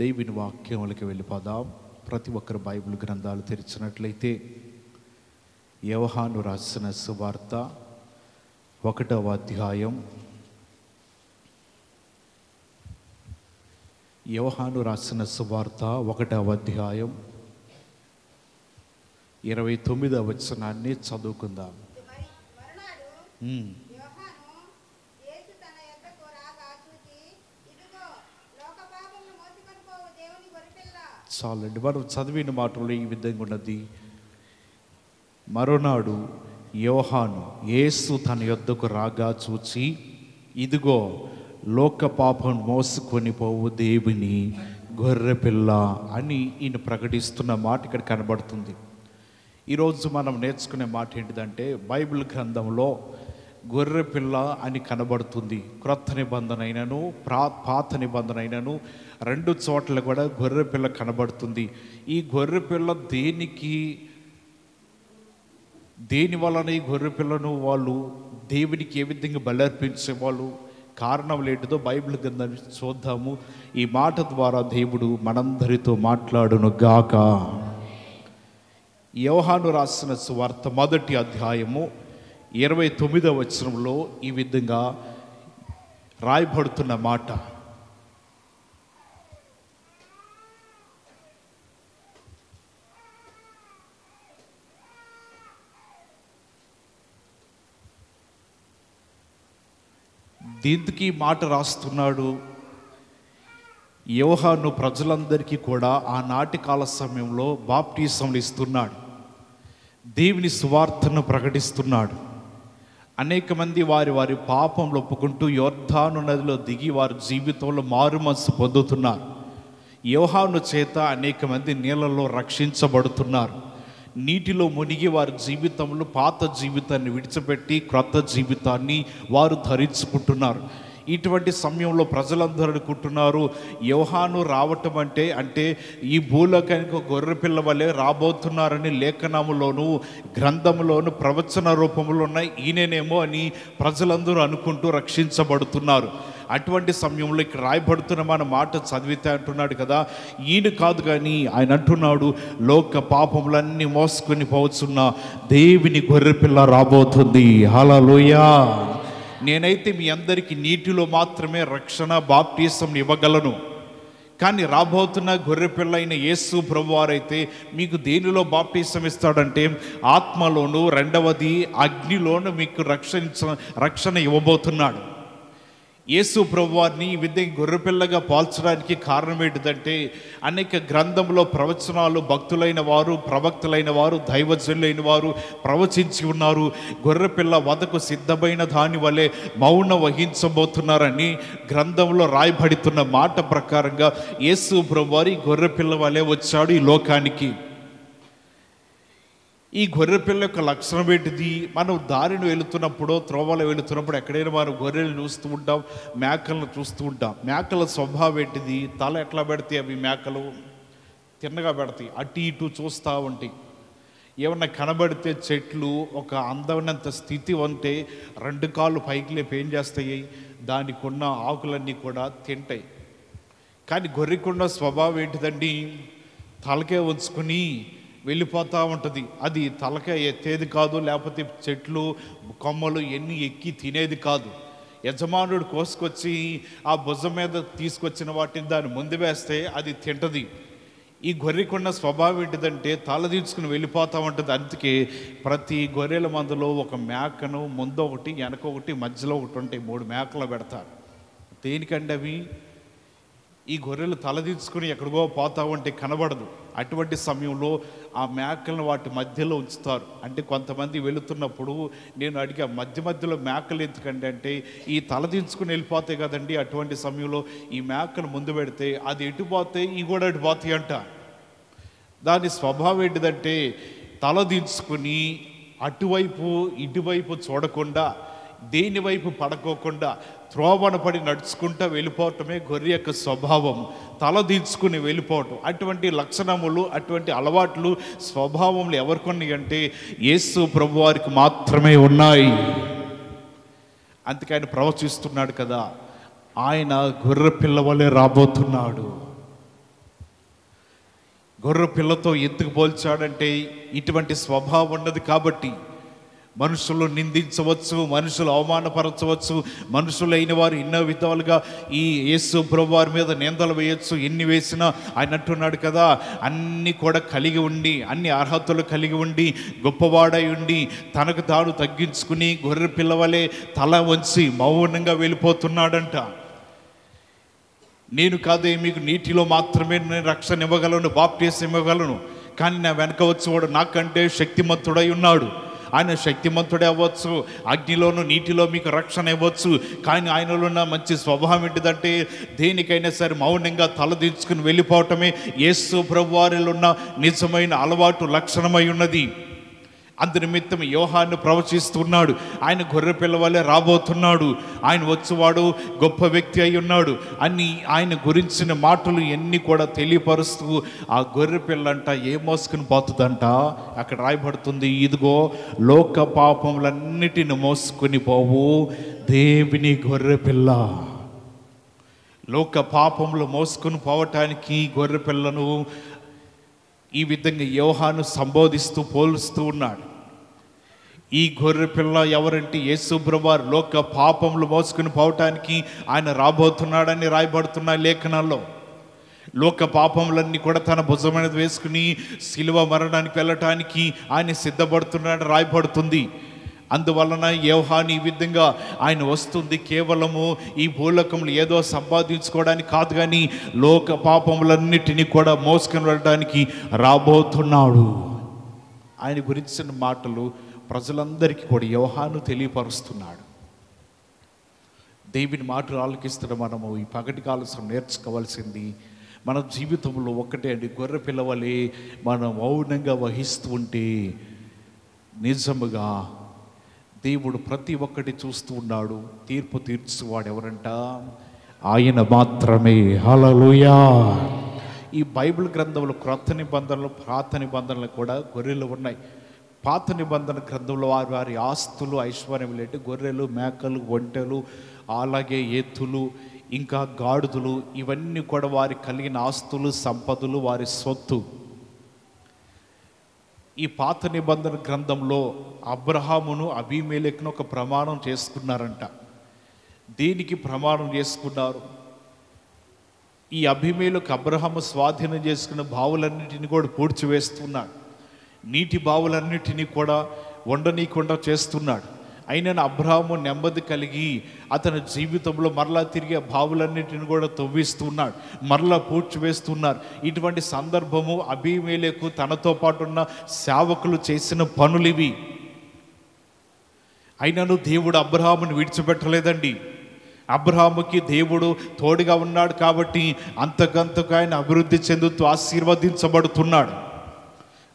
దేవుని వాక్యములకి వెళ్ళిపోదాం. ప్రతి ఒక్కరు బైబిల్ గ్రంథాలు తెరిచినట్లయితే యోహాను రాసిన సువార్త 1వ అధ్యాయం, యోహాను రాసిన సువార్త 1వ అధ్యాయం 29వ వచనాన్ని చదువుకుందాం. చాలండి, మనం చదివిన మాటలు ఈ విధంగా ఉన్నది. మరునాడు యోహాను యేసు తన యొద్దకు రాగా చూచి, ఇదిగో లోక పాపం మోసుకొని పోవు దేవుని గొర్రెపిల్ల అని ఈయన ప్రకటిస్తున్న మాట ఇక్కడ కనబడుతుంది. ఈరోజు మనం నేర్చుకునే మాట ఏంటిదంటే, బైబిల్ గ్రంథంలో గొర్రెపిల్ల అని కనబడుతుంది. క్రొత్త నిబంధన అయినను పాత నిబంధన అయినను రెండు చోట్ల కూడా గొర్రెపిల్ల కనబడుతుంది. ఈ గొర్రెపిల్ల దేని వలన ఈ గొర్రెపిల్లను వాళ్ళు దేవునికి ఏ విధంగా బలర్పించేవాళ్ళు, కారణం ఏంటిదో బైబిల్ గ్రంథాన్ని చూద్దాము. ఈ మాట ద్వారా దేవుడు మనందరితో మాట్లాడును గాక. యోహాను రాసిన సువార్త 1వ అధ్యాయము 29వ వచనంలో ఈ విధంగా రాయబడుతున్న మాట, దీనికి మాట రాస్తున్నాడు యోహాను. ప్రజలందరికీ కూడా ఆనాటి కాల సమయంలో బాప్టిజంలు ఇస్తున్నాడు, దేవుని సువార్తను ప్రకటిస్తున్నాడు. అనేక మంది వారి పాపంలో ఒప్పుకుంటూ యొర్దాను నదిలో దిగి వారి జీవితంలో మారుమనసు పొందుతున్నారు. యోహాను చేత అనేక మంది నీళ్ళలో రక్షించబడుతున్నారు. నీటిలో మునిగి వారి జీవితంలో పాత జీవితాన్ని విడిచిపెట్టి క్రొత్త జీవితాన్ని వారు ధరించుకుంటున్నారు. ఇటువంటి సమయంలో ప్రజలందరూ అనుకుంటున్నారు, యోహాను రావటం అంటే ఈ భూలోకానికి గొర్రెపిల్ల వలె రాబోతున్నారని లేఖనములోను గ్రంథములోను ప్రవచన రూపంలో ఉన్నాయి, ఈయనేమో అని ప్రజలందరూ అనుకుంటూ రక్షించబడుతున్నారు. అటువంటి సమయంలో ఇక్కడ రాయబడుతున్న మన మాట చదివితే అంటున్నాడు కదా, ఈయన కాదు కానీ ఆయన అంటున్నాడు, లోక పాపములన్నీ మోసుకొని పోవచ్చున్న దేవుని గొర్రెపిల్ల రాబోతుంది. హల్లెలూయా. నేనైతే మీ అందరికీ నీటిలో మాత్రమే రక్షణ బాప్టిజం ఇవ్వగలను, కానీ రాబోతున్న గొర్రెపిల్ల అయిన యేసు ప్రభువారైతే మీకు దేనిలో బాప్టిజం ఇస్తాడంటే ఆత్మలోను, రెండవది అగ్నిలోను మీకు రక్షణ ఇవ్వబోతున్నాడు. యేసు ప్రభువారిని ఈ విధంగా గొర్రెపిల్లగా పోల్చడానికి కారణం ఏంటిదంటే, అనేక గ్రంథంలో ప్రవచనాలు భక్తులైన వారు, ప్రవక్తలైన వారు, దైవజనులైన వారు ప్రవచించి ఉన్నారు. గొర్రెపిల్ల వధకు సిద్ధమైన దాని వలె మౌన వహించబోతున్నారని గ్రంథంలో రాయబడుతున్న మాట ప్రకారంగా యేసు ప్రభువారి గొర్రెపిల్ల వలె వచ్చాడు ఈ లోకానికి. ఈ గొర్రెపిల్ల యొక్క లక్షణం ఏంటిది? మనం దారిని వెళుతున్నప్పుడు, త్రోవలో వెళుతున్నప్పుడు ఎక్కడైనా మనం గొర్రెలు చూస్తూ ఉంటాం, మేకలను చూస్తూ ఉంటాం. మేకల స్వభావం ఏంటిది? తల ఎట్లా పెడతాయి? అవి మేకలు తిన్నగా పెడతాయి, అటు ఇటు చూస్తూ ఉంటాయి. ఏమన్నా కనబడితే చెట్లు ఒక అందమైనంత స్థితి ఉంటే రెండు కాళ్ళు పైకి లేపి ఏం చేస్తాయి? దానికి ఉన్న ఆకులన్నీ కూడా తింటాయి. కానీ గొర్రెకున్న స్వభావం ఏంటిదండి? తలకే ఉంచుకుని వెళ్ళిపోతూ ఉంటుంది. అది తలకాయ ఎత్తేది కాదు, లేకపోతే చెట్లు కొమ్మలు ఎన్ని ఎక్కి తినేది కాదు. యజమానుడు కోసుకొచ్చి ఆ భుజం మీద తీసుకొచ్చిన వాటిని దాన్ని ముందు వేస్తే అది తింటది. ఈ గొర్రెకున్న స్వభావం ఏంటిదంటే తలదించుకుని వెళ్ళిపోతూ ఉంటుంది. అందుకే ప్రతి గొర్రెల మందులో ఒక మేకను ముందు ఒకటి, వెనక ఒకటి, మధ్యలో ఒకటి ఉంటాయి. 3 మేకలు పెడతారు. దేనికండి అవి? ఈ గొర్రెలు తలదించుకుని ఎక్కడికో పోతా ఉంటే కనబడదు. అటువంటి సమయంలో ఆ మేకలను వాటి మధ్యలో ఉంచుతారు. అంటే కొంతమంది వెళుతున్నప్పుడు నేను అడిగా, మధ్యలో మేకలు ఎందుకండి అంటే, ఈ తలదించుకుని వెళ్ళిపోతాయి కదండి. అటువంటి సమయంలో ఈ మేకను ముందు పెడితే అది ఎటు పోతాయి, ఈ కూడా అటు పోతాయి అంట. దాని స్వభావం ఏంటిదంటే తలదించుకుని అటువైపు ఇటువైపు చూడకుండా, దేనివైపు పడుకోకుండా త్రోవన పడి నడుచుకుంటూ వెళ్ళిపోవటమే గొర్రె యొక్క స్వభావం. తలదించుకుని వెళ్ళిపోవటం. అటువంటి లక్షణములు, అటువంటి అలవాట్లు, స్వభావములు ఎవరికి ఉన్నాయి అంటే యేసు ప్రభువారికి మాత్రమే ఉన్నాయి. అందుకే ఆయన ప్రవచిస్తున్నాడు కదా, ఆయన గొర్రె పిల్ల వలె రాబోతున్నాడు. గొర్రె పిల్లతో ఎందుకు పోల్చాడంటే ఇటువంటి స్వభావం ఉన్నది కాబట్టి. మనుషులు నిందించవచ్చు, మనుషులు అవమానపరచవచ్చు, మనుషులైన వారు ఎన్నో విధాలుగా ఈ యేసు ప్రభు వారి మీద నిందలు వేయచ్చు. ఎన్ని వేసినా ఆయన అంటున్నాడు కదా, అన్నీ కూడా కలిగి ఉండి, అన్ని అర్హతలు కలిగి ఉండి, గొప్పవాడై ఉండి, తనకు తాను తగ్గించుకుని గొర్రె పిల్లవలే తల వంచి మౌనంగా వెళ్ళిపోతున్నాడంట. నేను కాదే మీకు నీటిలో మాత్రమే నేను రక్షణ ఇవ్వగలను, బాప్టిజం ఇవ్వగలను, కానీ నా వెనక వచ్చేవాడు నాకంటే శక్తిమంతుడై ఉన్నాడు. ఆయన శక్తిమంతుడే అవ్వచ్చు, అగ్నిలోను నీటిలో మీకు రక్షణ ఇవ్వచ్చు, కానీ ఆయనలో ఉన్న మంచి స్వభావం ఏంటిదంటే దేనికైనా సరే మౌనంగా తలదించుకుని వెళ్ళిపోవటమే యేసు ప్రభు వారిలో ఉన్న నిజమైన అలవాటు, లక్షణమై ఉన్నది. అందునిమిత్తం యోహాను ప్రవచిస్తున్నాడు, ఆయన గొర్రె పిల్లవలే రాబోతున్నాడు, ఆయన వచ్చేవాడు గొప్ప వ్యక్తి అయి ఉన్నాడు అని ఆయన గురించిన మాటలు ఎన్ని కూడా తెలియపరుస్తూ ఆ గొర్రె పిల్లంట ఏం మోసుకుని పోతుందంట. అక్కడ రాయబడుతుంది, ఇదిగో లోక పాపములన్నిటిని మోసుకుని పోవు దేవుని గొర్రె పిల్ల. లోక పాపములు మోసుకుని పోవటానికి గొర్రె పిల్లను ఈ విధంగా యోహాను సంబోధిస్తూ పోలుస్తూ ఉన్నాడు. ఈ గొర్రె పిల్ల ఎవరంటే యేసు ప్రభువారు లోక పాపములు మోసుకుని పోవటానికి ఆయన రాబోతున్నాడని రాయబడుతున్న లేఖనాల్లో. లోక పాపములన్నీ కూడా తన భుజం మీద వేసుకుని శిలువ మరణానికి వెళ్ళటానికి ఆయన సిద్ధపడుతున్నాడు రాయబడుతుంది. అందువలన యోహాను ఈ విధంగా ఆయన వస్తుంది కేవలము ఈ భూలోకంలో ఏదో సంపాదించుకోవడానికి కాదు, కానీ లోక పాపములన్నిటినీ కూడా మోసుకొని వెళ్ళడానికి రాబోతున్నాడు. ఆయన గురించిన మాటలు ప్రజలందరికీ కూడా యోహాను తెలియపరుస్తున్నాడు. దేవుని మాటలు ఆలకిస్తున్న మనము ఈ పగటి కాలం నేర్చుకోవాల్సింది మన జీవితంలో ఒక్కటే అండి, గొర్రె పిల్లవలే మనం మౌనంగా వహిస్తూ ఉంటే నిజముగా దేవుడు ప్రతి ఒక్కటి చూస్తూ ఉన్నాడు. తీర్పు తీర్చువాడు ఎవరంట? ఆయన మాత్రమే. హల్లెలూయా. ఈ బైబిల్ గ్రంథంలో క్రొత్త నిబంధనలు, పాత నిబంధనలు కూడా గొర్రెలు ఉన్నాయి. పాత నిబంధన గ్రంథంలో వారి వారి ఆస్తులు, ఐశ్వర్యములు ఏంటి, గొర్రెలు, మేకలు, ఒంటెలు, అలాగే ఎత్తులు, ఇంకా గాడిదలు, ఇవన్నీ కూడా వారి కలిగిన ఆస్తులు, సంపదలు, వారి సొత్తు. ఈ పాత నిబంధన గ్రంథంలో అబ్రహామును అబీమెలెకును ఒక ప్రమాణం చేసుకున్నారంట. దీనికి ప్రమాణం చేసుకున్నారు, ఈ అబీమెలెకు అబ్రహాము స్వాధీనం చేసుకున్న బావులన్నిటిని కూడా పూడ్చివేస్తున్నాడు, నీటి బావులన్నిటినీ కూడా వండనీయకుండా చేస్తున్నాడు. అయినా అబ్రహాము నెమ్మది కలిగి అతని జీవితంలో మరలా తిరిగి బావులన్నిటిని కూడా తవ్విస్తున్నాడు, మరలా పూడ్చివేస్తున్నారు. ఇటువంటి సందర్భము అబీమెలెకు తనతో పాటు ఉన్న సేవకులు చేసిన పనులు ఇవి. అయినను దేవుడు అబ్రహామును విడిచిపెట్టలేదండి. అబ్రహాముకి దేవుడు తోడుగా ఉన్నాడు కాబట్టి అంతకంతకు ఆయన అభివృద్ధి చెందుతూ ఆశీర్వదించబడుతున్నాడు.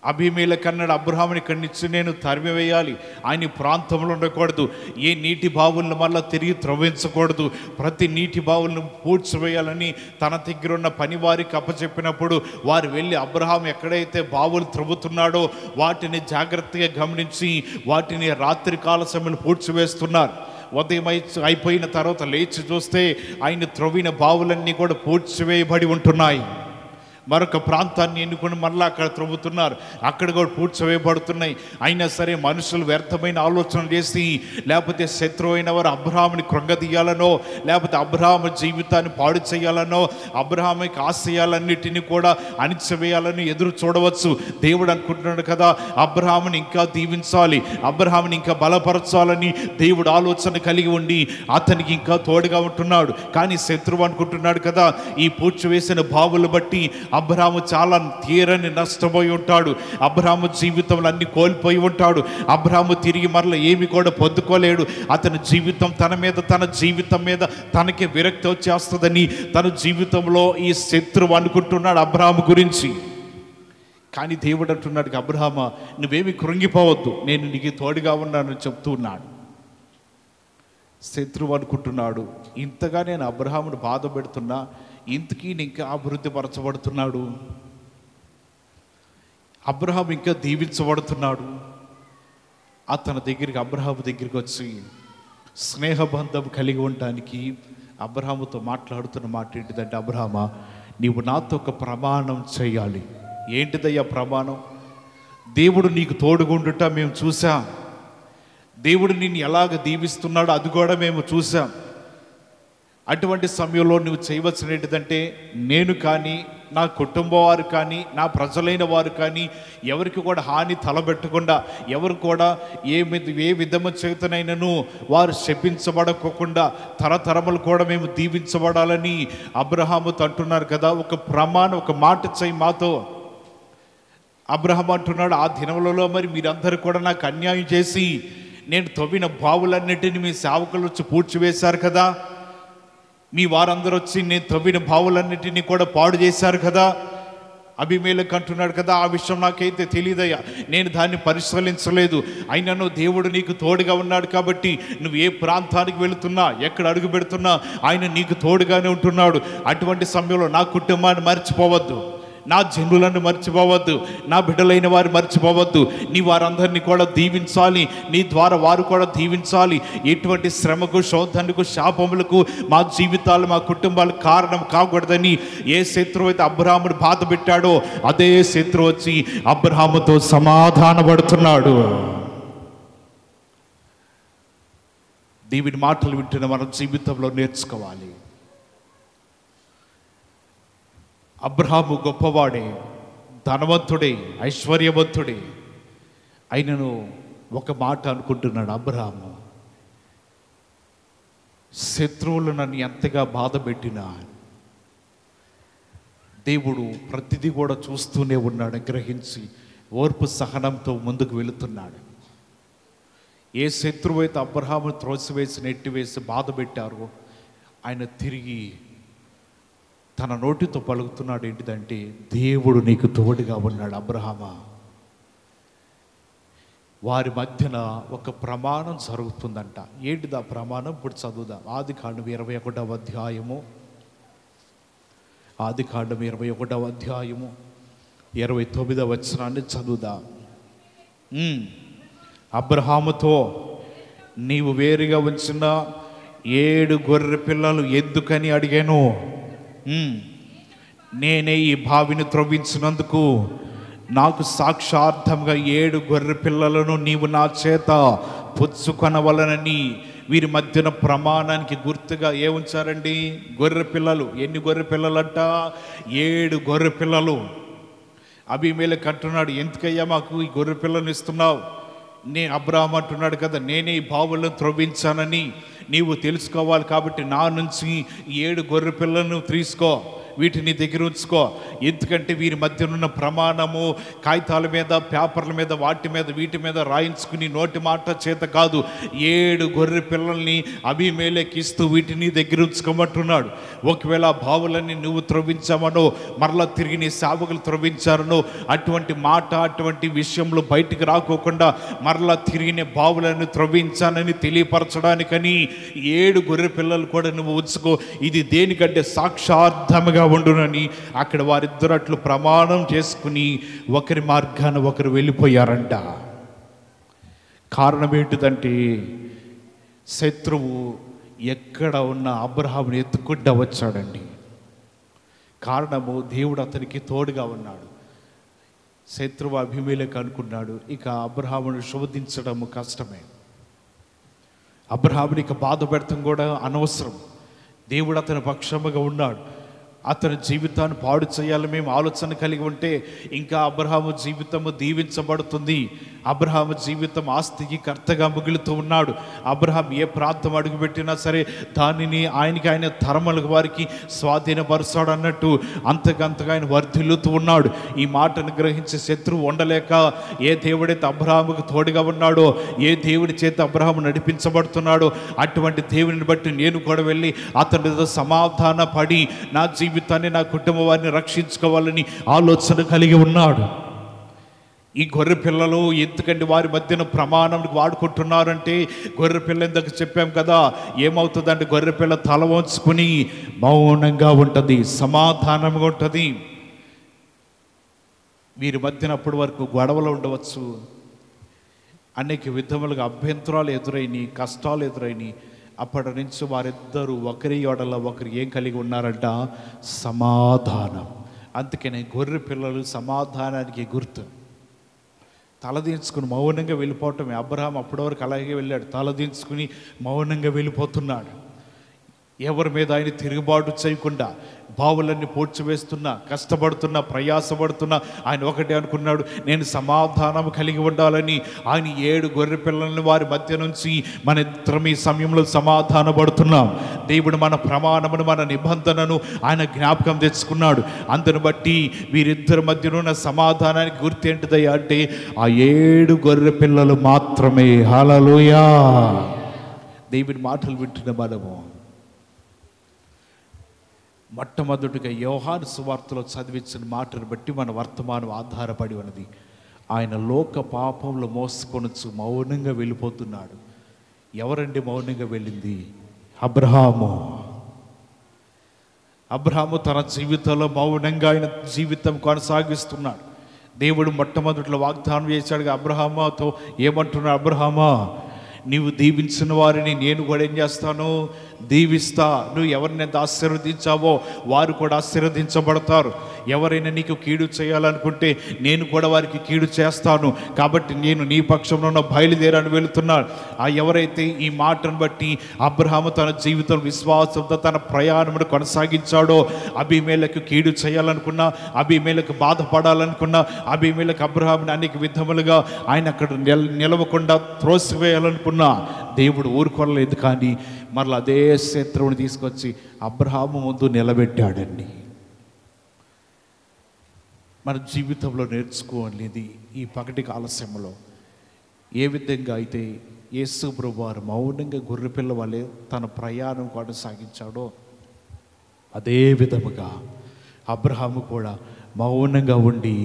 అబీమెలెకు అన్నాడు, అబ్రహాముని ఇక్కడి నుంచి నేను తరిమివేయాలి, ఆయన ప్రాంతంలో ఉండకూడదు, ఏ నీటి బావులను మళ్ళీ తిరిగి త్రవ్వించకూడదు, ప్రతి నీటి బావులను పూడ్చివేయాలని తన దగ్గర ఉన్న పని వారికి అప్పచెప్పినప్పుడు వారు వెళ్ళి అబ్రహాం ఎక్కడైతే బావులు త్రవ్వుతున్నాడో వాటిని జాగ్రత్తగా గమనించి వాటిని రాత్రి కాల సమయంలో పూడ్చివేస్తున్నారు. ఉదయం అయిపోయిన తర్వాత లేచి చూస్తే ఆయన త్రవ్విన బావులన్నీ కూడా పూడ్చివేయబడి ఉంటున్నాయి. మరొక ప్రాంతాన్ని ఎన్నుకొని మళ్ళీ అక్కడ త్రవ్వుతున్నారు, అక్కడ కూడా పూడ్చివేయబడుతున్నాయి. అయినా సరే మనుషులు వ్యర్థమైన ఆలోచనలు చేసి, లేకపోతే శత్రువు అయిన వారు అబ్రహాముని కృంగదీయాలనో, లేకపోతే అబ్రహాము జీవితాన్ని పాడు చేయాలనో, అబ్రహాముకి ఆశయాలన్నిటినీ కూడా అణిచివేయాలని ఎదురు చూడవచ్చు. దేవుడు అనుకుంటున్నాడు కదా, అబ్రహాముని ఇంకా దీవించాలి, అబ్రహాముని ఇంకా బలపరచాలని దేవుడు ఆలోచన కలిగి ఉండి అతనికి ఇంకా తోడుగా ఉంటున్నాడు. కానీ శత్రువు అనుకుంటున్నాడు కదా, ఈ పూడ్చివేసిన బావులు బట్టి అబ్రహాము చాలా తీరని నష్టపోయి ఉంటాడు, అబ్రహాము జీవితంలో అన్ని కోల్పోయి ఉంటాడు, అబ్రహాము తిరిగి మరలా ఏమి కూడా పొందుకోలేడు, అతని జీవితం తన జీవితం మీద తనకి విరక్తి వచ్చేస్తుందని తన జీవితంలో ఈ శత్రువు అనుకుంటున్నాడు అబ్రహాము గురించి. కానీ దేవుడు అంటున్నాడు, అబ్రహామా నువ్వేమి కృంగిపోవద్దు, నేను నీకు తోడుగా ఉన్నానని చెప్తూ ఉన్నాడు. శత్రువు అనుకుంటున్నాడు, ఇంతగా నేను అబ్రహామును బాధ పెడుతున్నా, ఇంతకీ ఇంకా అభివృద్ధి పరచబడుతున్నాడు, అబ్రహాం ఇంకా దీవించబడుతున్నాడు. అతని దగ్గరికి అబ్రహాము దగ్గరికి వచ్చి స్నేహబంధం కలిగి ఉండటానికి అబ్రహాముతో మాట్లాడుతున్న మాట ఏంటిదంటే, అబ్రహామా నీవు నాతో ఒక ప్రమాణం చేయాలి, ఏంటిదయ్యా ప్రమాణం? దేవుడు నీకు తోడుగుండుట మేము చూసాం. దేవుడు నిన్ను ఎలాగ దీవిస్తున్నాడో అది కూడా మేము చూసాం. అటువంటి సమయంలో నువ్వు చేయవలసిన ఏంటిదంటే, నేను కానీ, నా కుటుంబం వారు కానీ, నా ప్రజలైన వారు కానీ ఎవరికి కూడా హాని తలబెట్టకుండా, ఎవరు కూడా ఏ విధము చేతనైనను వారు శపించబడకోకుండా తరతరములు కూడా మేము దీవించబడాలని అబ్రహాముతో అంటున్నారు కదా. ఒక ప్రమాణం, ఒక మాట చేయి మాతో. అబ్రహాం అంటున్నాడు, ఆ దినములలో మరి మీరందరూ కూడా నాకు అన్యాయం చేసి నేను తవ్విన బావులన్నిటిని మీ సేవకులు వచ్చి పూడ్చివేశారు కదా. మీ వారందరూ వచ్చి నేను తవ్విన బావులన్నిటినీ కూడా పాడు చేశారు కదా. అబీమెలెకు అంటున్నాడు కదా, ఆ విషయం నాకైతే తెలియదయ్యా, నేను దాన్ని పరిశీలించలేదు. అయినను దేవుడు నీకు తోడుగా ఉన్నాడు కాబట్టి నువ్వు ఏ ప్రాంతానికి వెళుతున్నా, ఎక్కడ అడుగు పెడుతున్నా ఆయన నీకు తోడుగానే ఉంటున్నాడు. అటువంటి సమయంలో నా కుటుంబాన్ని మర్చిపోవద్దు, నా జనులను మర్చిపోవద్దు, నా బిడ్డలైన వారు మర్చిపోవద్దు. నీ వారందరినీ కూడా దీవించాలి, నీ ద్వారా వారు కూడా దీవించాలి. ఎటువంటి శ్రమకు, శోధనకు, శాపములకు మా జీవితాలు, మా కుటుంబాలు కారణం కాకూడదని ఏ శత్రువు అయితే అబ్రహామును బాధ పెట్టాడో అదే శత్రువు వచ్చి అబ్రహాముతో సమాధానపడుతున్నాడు. దేవుని మాటలు వింటున్న మనం జీవితంలో నేర్చుకోవాలి. అబ్రహాము గొప్పవాడే, ధనవంతుడే, ఐశ్వర్యవంతుడే. అయినను ఒక మాట అనుకుంటున్నాడు అబ్రహాము, శత్రువులు నన్ను ఎంతగా బాధ పెట్టినా దేవుడు ప్రతిదీ కూడా చూస్తూనే ఉన్నాడు, గ్రహించి ఓర్పు సహనంతో ముందుకు వెళుతున్నాడు. ఏ శత్రువు అయితే అబ్రహాము త్రోసివేసి నెట్టివేసి బాధ పెట్టారో ఆయన తిరిగి తన నోటితో పలుకుతున్నాడు. ఏంటిదంటే, దేవుడు నీకు తోడుగా ఉన్నాడు అబ్రహామా. వారి మధ్యన ఒక ప్రమాణం జరుగుతుందంట. ఏంటిది ఆ ప్రమాణం? ఇప్పుడు చదువుదాం. ఆదికాండం 21వ అధ్యాయము, ఆదికాండం 21వ అధ్యాయము 29వ వచనాన్ని చదువుదాం. అబ్రహాముతో, నీవు వేరుగా ఉంచిన 7 గొర్రె పిల్లలు ఎందుకని అడిగాను? నేనే ఈ బావిని త్రవ్వించినందుకు నాకు సాక్షార్థంగా 7 గొర్రె పిల్లలను నీవు నా చేత పుచ్చుకొనవలనని వీరి మధ్యన ప్రమాణానికి గుర్తుగా ఏ ఉంచారండి? గొర్రె పిల్లలు. ఎన్ని గొర్రె పిల్లలంట? 7 గొర్రె పిల్లలు. అబీమెలెకు అంటున్నాడు, ఎందుకయ్యా మాకు ఈ గొర్రె పిల్లలను ఇస్తున్నావు? అబ్రహాం అంటున్నాడు కదా, నేనే ఈ బావులను త్రవ్వించానని నీవు తెలుసుకోవాలి కాబట్టి నా నుంచి 7 గొర్రె పిల్లలను తీసుకో, వీటిని దగ్గర ఉంచుకో. ఎందుకంటే వీరి మధ్య ఉన్న ప్రమాణము కాగితాల మీద, పేపర్ల మీద, వాటి మీద, వీటి మీద రాయించుకుని నోటి మాట చేత కాదు. 7 గొర్రె పిల్లల్ని అబీమెలెకు ఇస్తూ వీటిని దగ్గర ఉంచుకోమంటున్నాడు. ఒకవేళ బావులన్నీ నువ్వు త్రవ్వించామనో, మరలా తిరిగి నీ సేవకులు త్రవ్వించారనో అటువంటి మాట, అటువంటి విషయంలో బయటికి రాకోకుండా మరలా తిరిగిన బావులను త్రవ్వించానని తెలియపరచడానికని 7 గొర్రె పిల్లలు కూడా నువ్వు ఉంచుకో. ఇది దేనికంటే సాక్షార్థముగా ఉండునని అక్కడ వారిద్దరు అట్లు ప్రమాణం చేసుకుని ఒకరి మార్గాన ఒకరు వెళ్ళిపోయారంట. కారణం ఏంటిదంటే, శత్రువు ఎక్కడ ఉన్న అబ్రహాముని ఎత్తుకుంటూ వచ్చాడండి. కారణము, దేవుడు అతనికి తోడుగా ఉన్నాడు. శత్రువు అబీమెలెకు అనుకున్నాడు, ఇక అబ్రహామును శోధించడం కష్టమే, అబ్రహాముని ఇక బాధ పెడతాం కూడా అనవసరం. దేవుడు అతని పక్షముగా ఉన్నాడు. అతని జీవితాన్ని పాడు చేయాలని మేము ఆలోచన కలిగి ఉంటే ఇంకా అబ్రహాము జీవితము దీవించబడుతుంది. అబ్రహాము జీవితం ఆస్తికి కర్తగా మిగులుతూ ఉన్నాడు. అబ్రహాం ఏ ప్రాంతం అడుగుపెట్టినా సరే దానిని ఆయన తరముల వారికి స్వాధీనపరుస్తాడు అన్నట్టు అంతకంతగా ఆయన వర్ధిల్లుతూ ఉన్నాడు. ఈ మాటను గ్రహించే శత్రువు ఉండలేక, ఏ దేవుడైతే అబ్రహాముకు తోడుగా ఉన్నాడో, ఏ దేవుడి చేత అబ్రహాము నడిపించబడుతున్నాడో అటువంటి దేవుని బట్టి నేను కూడా వెళ్ళి అతనితో సమాధాన పడి నా జీవితాన్ని, నా కుటుంబ వారిని రక్షించుకోవాలని ఆలోచన కలిగి ఉన్నాడు. ఈ గొర్రె పిల్లలు ఎందుకంటే వారి మధ్యన ప్రమాణానికి వాడుకుంటున్నారంటే, గొర్రె పిల్ల ఇందాక చెప్పాం కదా, ఏమవుతుందంటే గొర్రె పిల్ల తల వంచుకుని మౌనంగా ఉంటుంది, సమాధానంగా ఉంటుంది. వీరి మధ్యన అప్పటి వరకు గొడవలు ఉండవచ్చు, అనేక విధములుగా అభ్యంతరాలు ఎదురైనాయి, కష్టాలు ఎదురైనాయి. అప్పటి నుంచి వారిద్దరూ ఒకరి ఎడల ఒకరు ఏం కలిగి ఉన్నారంట? సమాధానం. అందుకనే గొర్రె పిల్లలు సమాధానానికి గుర్తు. తలదించుకుని మౌనంగా వెళ్ళిపోవటం. అబ్రహాం అప్పటి వరకు అలాగే వెళ్ళాడు, తలదించుకుని మౌనంగా వెళ్ళిపోతున్నాడు. ఎవరి మీద ఆయన తిరుగుబాటు చేయకుండా, బావులన్నీ పోడ్చివేస్తున్నా, కష్టపడుతున్నా, ప్రయాసపడుతున్నా, ఆయన ఒకటే అనుకున్నాడు, నేను సమాధానం కలిగి ఉండాలని. ఆయన 7 గొర్రె పిల్లల్ని వారి మధ్య నుంచి మన ఇద్దరం ఈ సమయంలో సమాధాన పడుతున్నాం. దేవుడు మన ప్రమాణమును, మన నిబంధనను ఆయన జ్ఞాపకం తెచ్చుకున్నాడు. అందును బట్టి వీరిద్దరి మధ్యలో ఉన్న సమాధానానికి గుర్తు ఏంటిదయ్యా అంటే ఆ 7 గొర్రె పిల్లలు మాత్రమే. హల్లెలూయా. దేవుని మాటలు వింటున్న మనము మొట్టమొదటిగా యోహాను సువార్తలో చదివించిన మాటను బట్టి మన వర్తమానం ఆధారపడి ఉన్నది. ఆయన లోక పాపంలో మోసుకొనొచ్చు మౌనంగా వెళ్ళిపోతున్నాడు. ఎవరండి మౌనంగా వెళ్ళింది? అబ్రహాము. అబ్రహాము తన జీవితంలో మౌనంగా ఆయన జీవితం కొనసాగిస్తున్నాడు. దేవుడు మొట్టమొదటిలో వాగ్దానం చేశాడు అబ్రహాముతో. ఏమంటున్నాడు? అబ్రహామా, నీవు దీవించిన వారిని నేను కూడా ఏం చేస్తాను? దీవిస్తా. నువ్వు ఎవరిని ఎంత ఆశీర్వదించావో వారు కూడా ఆశీర్వదించబడతారు. ఎవరైనా నీకు కీడు చేయాలనుకుంటే నేను కూడా వారికి కీడు చేస్తాను. కాబట్టి నేను నీ పక్షంలో ఉన్న బయలుదేరాను వెళుతున్నాను. ఎవరైతే ఈ మాటను బట్టి అబ్రహాము తన జీవితం విశ్వాసంతో తన ప్రయాణమును కొనసాగించాడో, అబీమెలెకు కీడు చేయాలనుకున్నా, అబీమెలెకు బాధపడాలనుకున్నా, అబీమెలెకు అబ్రహాముని అనేక విధములుగా ఆయన అక్కడ నిలవకుండా త్రోసివేయాలనుకున్నా దేవుడు ఊరుకోలేదు. కానీ మరలా అదే శత్రువుని తీసుకొచ్చి అబ్రహాము ముందు నిలబెట్టాడండి. మన జీవితంలో నేర్చుకోలేది ఈ పగటి ఆలస్యంలో ఏ విధంగా అయితే యేసు ప్రభువారు మౌనంగా గొర్రెపిల్ల వలె తన ప్రయాణం కొనసాగించాడో అదే విధముగా అబ్రహాము కూడా మౌనంగా ఉండి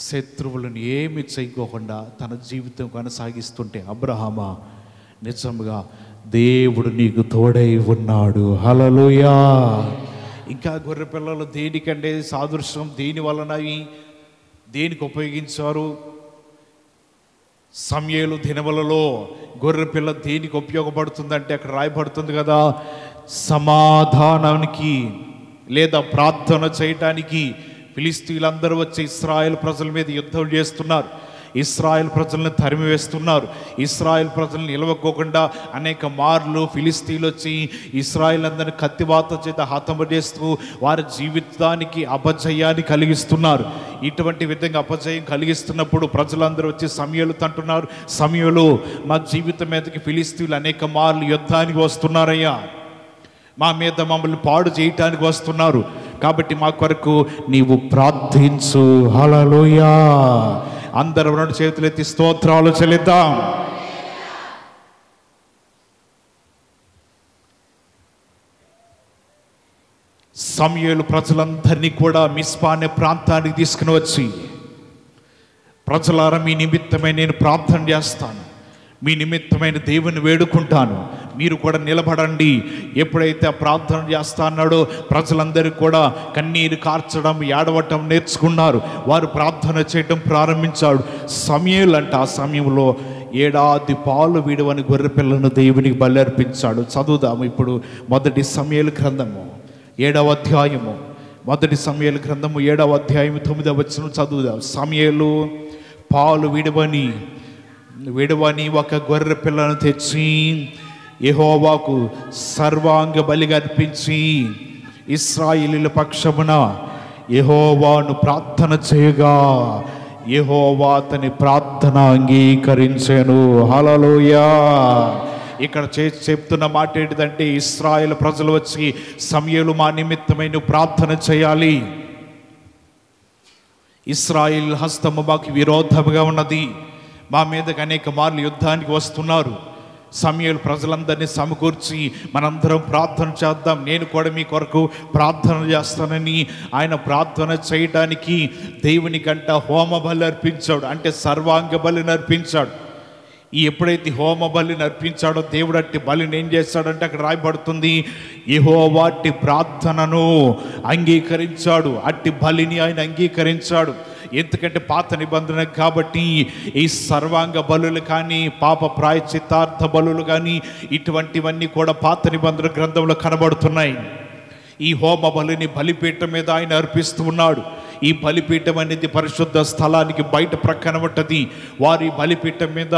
శత్రువులను ఏమి చేయకోకుండా తన జీవితం కొనసాగిస్తుంటే, అబ్రహామా, నిజంగా దేవుడు నీకు తోడై ఉన్నాడు. హల్లెలూయా. ఇంకా గొర్రె పిల్లలు దేనికంటే సాదృశ్యం, దేని వలన దేనికి ఉపయోగించారు? సమూయేలు దినములలో గొర్రె పిల్ల దేనికి ఉపయోగపడుతుందంటే అక్కడ రాయబడుతుంది కదా, సమాధానానికి లేదా ప్రార్థన చేయటానికి. ఫిలిస్తీయులందరూ వచ్చి ఇశ్రాయేల్ ప్రజల మీద యుద్ధం చేస్తున్నారు. ఇశ్రాయేల్ ప్రజలను తరిమివేస్తున్నారు. ఇశ్రాయేల్ ప్రజలను నిలవకోకుండా అనేక మార్లు ఫిలిస్తీన్లు వచ్చి ఇశ్రాయేల్ అందరిని కత్తివాత చేత హతము చేస్తూ వారి జీవితానికి అపజయాన్ని కలిగిస్తున్నారు. ఇటువంటి విధంగా అపజయం కలిగిస్తున్నప్పుడు ప్రజలందరూ వచ్చి సమూయేలుతో అంటున్నారు, సమూయేలు, మా జీవితం మీదకి ఫిలిస్తీన్లు అనేక మార్లు యుద్ధానికి వస్తున్నారయ్యా, మా మీద మమ్మల్ని పాడు చేయటానికి వస్తున్నారు, కాబట్టి మా కొరకు నీవు ప్రార్థించు. హల్లెలూయా. అందరూ రెండు చేతులు ఎత్తి స్తోత్రాలు చెల్లిద్దాం. సమూయేలు ప్రజలందరినీ కూడా మిస్పా అనే ప్రాంతానికి తీసుకుని వచ్చి, ప్రజలారా, మీ నిమిత్తమై నేను ప్రార్థన చేస్తాను, మీ నిమిత్తమైన దేవుని వేడుకుంటాను, మీరు కూడా నిలబడండి. ఎప్పుడైతే ఆ ప్రార్థన చేస్తా అన్నాడో ప్రజలందరూ కూడా కన్నీరు కార్చడం, ఏడవటం నేర్చుకున్నారు. వారు ప్రార్థన చేయడం ప్రారంభించాడు. సమూయేలు అంట ఆ సమయంలో 7 ఏడాది పాలు వీడవని గొర్రె పిల్లను దేవునికి బలి అర్పించాడు. చదువుదాము ఇప్పుడు మొదటి సమూయేలు గ్రంథము 7వ అధ్యాయము. మొదటి సమూయేలు గ్రంథము 7వ అధ్యాయము 9వ వచనం చదువుదాం. సమూయేలు పాలు విడవని ఒక గొర్రె పిల్లను తెచ్చి యెహోవాకు సర్వాంగ బలిగా అర్పించి ఇశ్రాయేలీయుల పక్షమున యెహోవాను ప్రార్థన చేయగా యెహోవా అతని ప్రార్థన అంగీకరించెను. హల్లెలూయా. ఇక్కడ చెప్తున్న మాట ఏంటిదంటే, ఇశ్రాయేల్ ప్రజలు వచ్చి సమూయేలు, మా నిమిత్తమై నువ్వు ప్రార్థన చేయాలి, ఇశ్రాయేల్ హస్తము మాకు విరోధముగా ఉన్నది, మా మీదకి అనేక మార్లు యుద్ధానికి వస్తున్నారు. సమూయేలు ప్రజలందరినీ సమకూర్చి మనందరం ప్రార్థన చేద్దాం, నేను కూడా మీ కొరకు ప్రార్థన చేస్తానని ఆయన ప్రార్థన చేయడానికి దేవుని కంట హోమ బలి అర్పించాడు, అంటే సర్వాంగ బలిని అర్పించాడు. ఎప్పుడైతే హోమ బలిని అర్పించాడో దేవుడు అట్టి బలిని ఏం చేస్తాడంటే అక్కడ రాయబడుతుంది, యెహోవా అట్టి ప్రార్థనను అంగీకరించాడు, అట్టి బలిని ఆయన అంగీకరించాడు. ఎందుకంటే పాత నిబంధన కాబట్టి ఈ సర్వాంగ బలులు కానీ పాప ప్రాయశ్చిత్తార్థ బలులు కానీ ఇటువంటివన్నీ కూడా పాత నిబంధన గ్రంథంలో కనబడుతున్నాయి. ఈ హోమ బలిని బలిపీఠం మీద ఆయన అర్పిస్తూ ఉన్నాడు. ఈ బలిపీఠం అనేది పరిశుద్ధ స్థలానికి బయట ప్రక్కన ఉంటుంది. వారి బలిపీఠం మీద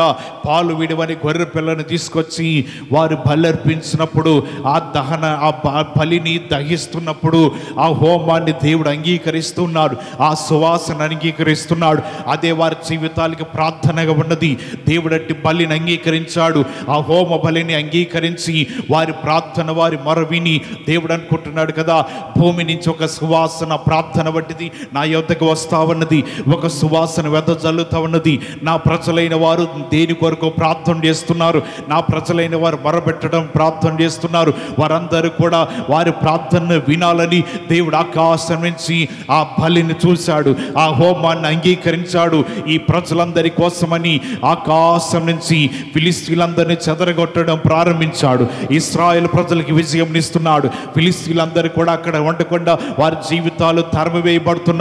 పాలు విడవని గొర్రె పిల్లని తీసుకొచ్చి వారు బలర్పించినప్పుడు ఆ బలిని దహిస్తున్నప్పుడు ఆ హోమాన్ని దేవుడు అంగీకరిస్తున్నాడు, ఆ సువాసన అంగీకరిస్తున్నాడు. అదే వారి జీవితాలకి ప్రార్థనగా ఉన్నది. దేవుడంటి బలిని అంగీకరించాడు. ఆ హోమ బలిని అంగీకరించి వారి ప్రార్థన, వారి మొర విని దేవుడు అనుకుంటున్నాడు కదా, భూమి నుంచి ఒక సువాసన ప్రార్థన వంటిది నా యొద్దకు వస్తా ఉన్నది, ఒక సువాసన వెదజల్లుతా ఉన్నది. నా ప్రజలైన వారు దేని కొరకు ప్రార్థన చేస్తున్నారు, నా ప్రజలైన వారు మొరబెట్టడం ప్రార్థన చేస్తున్నారు. వారందరూ కూడా వారి ప్రార్థనను వినాలని దేవుడు ఆకాశం నుంచి ఆ బలిని చూశాడు, ఆ హోమాన్ని అంగీకరించాడు. ఈ ప్రజలందరి కోసమని ఆకాశం నుంచి ఫిలిస్తీయులందరినీ చెదరగొట్టడం ప్రారంభించాడు. ఇశ్రాయేలు ప్రజలకి విజయం ఇస్తున్నాడు. ఫిలిస్తీయులందరూ కూడా అక్కడ ఉండకుండా వారి జీవితాలు తరిమివేయబడుతున్నారు.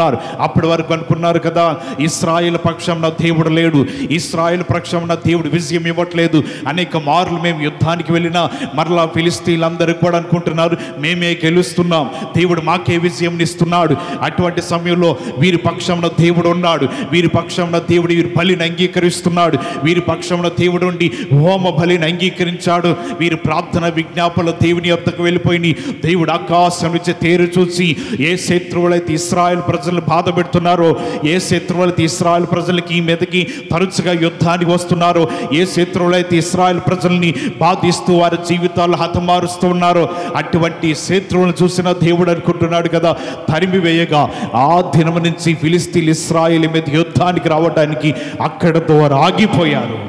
అప్పటి వరకు అనుకున్నారు కదా, ఇశ్రాయేలు పక్షంలో దేవుడు లేడు, ఇశ్రాయేలు పక్షంలో దేవుడు విజయం ఇవ్వట్లేదు. అనేక మార్లు మేము యుద్ధానికి వెళ్ళినా మరలా ఫిలిస్తీయులందరూ కూడా అనుకుంటున్నారు మేమే గెలుస్తున్నాం, దేవుడు మాకే విజయం ఇస్తున్నాడు. అటువంటి సమయంలో వీరి పక్షంలో దేవుడు ఉన్నాడు, వీరి పక్షంలో దేవుడు వీరి బలిని అంగీకరిస్తున్నాడు, వీరి పక్షంలో దేవుడు ఉండి హోమ బలిని అంగీకరించాడు. వీరి ప్రార్థన విజ్ఞాపనలు దేవుని యొద్దకు వెళ్ళిపోయి దేవుడు ఆకాశం నుంచి తేరు చూసి ఏ శత్రువులైతే ఇశ్రాయేలు ప్రజలు బాధ పెడుతున్నారో, ఏ శత్రువులైతే ఇశ్రాయేలు ప్రజలకి ఈ మీదకి తరచుగా యుద్ధానికి వస్తున్నారో, ఏ శత్రువులైతే ఇశ్రాయేలు ప్రజల్ని బాధిస్తూ వారి జీవితాలు హతమారుస్తూ ఉన్నారో, అటువంటి శత్రువులను చూసిన దేవుడు అనుకుంటున్నాడు కదా, తరిమి వేయగా ఆ దినం నుంచి ఫిలిస్తీయులు ఇశ్రాయేలు మీద యుద్ధానికి రావడానికి అక్కడ ద్వారా ఆగిపోయారు.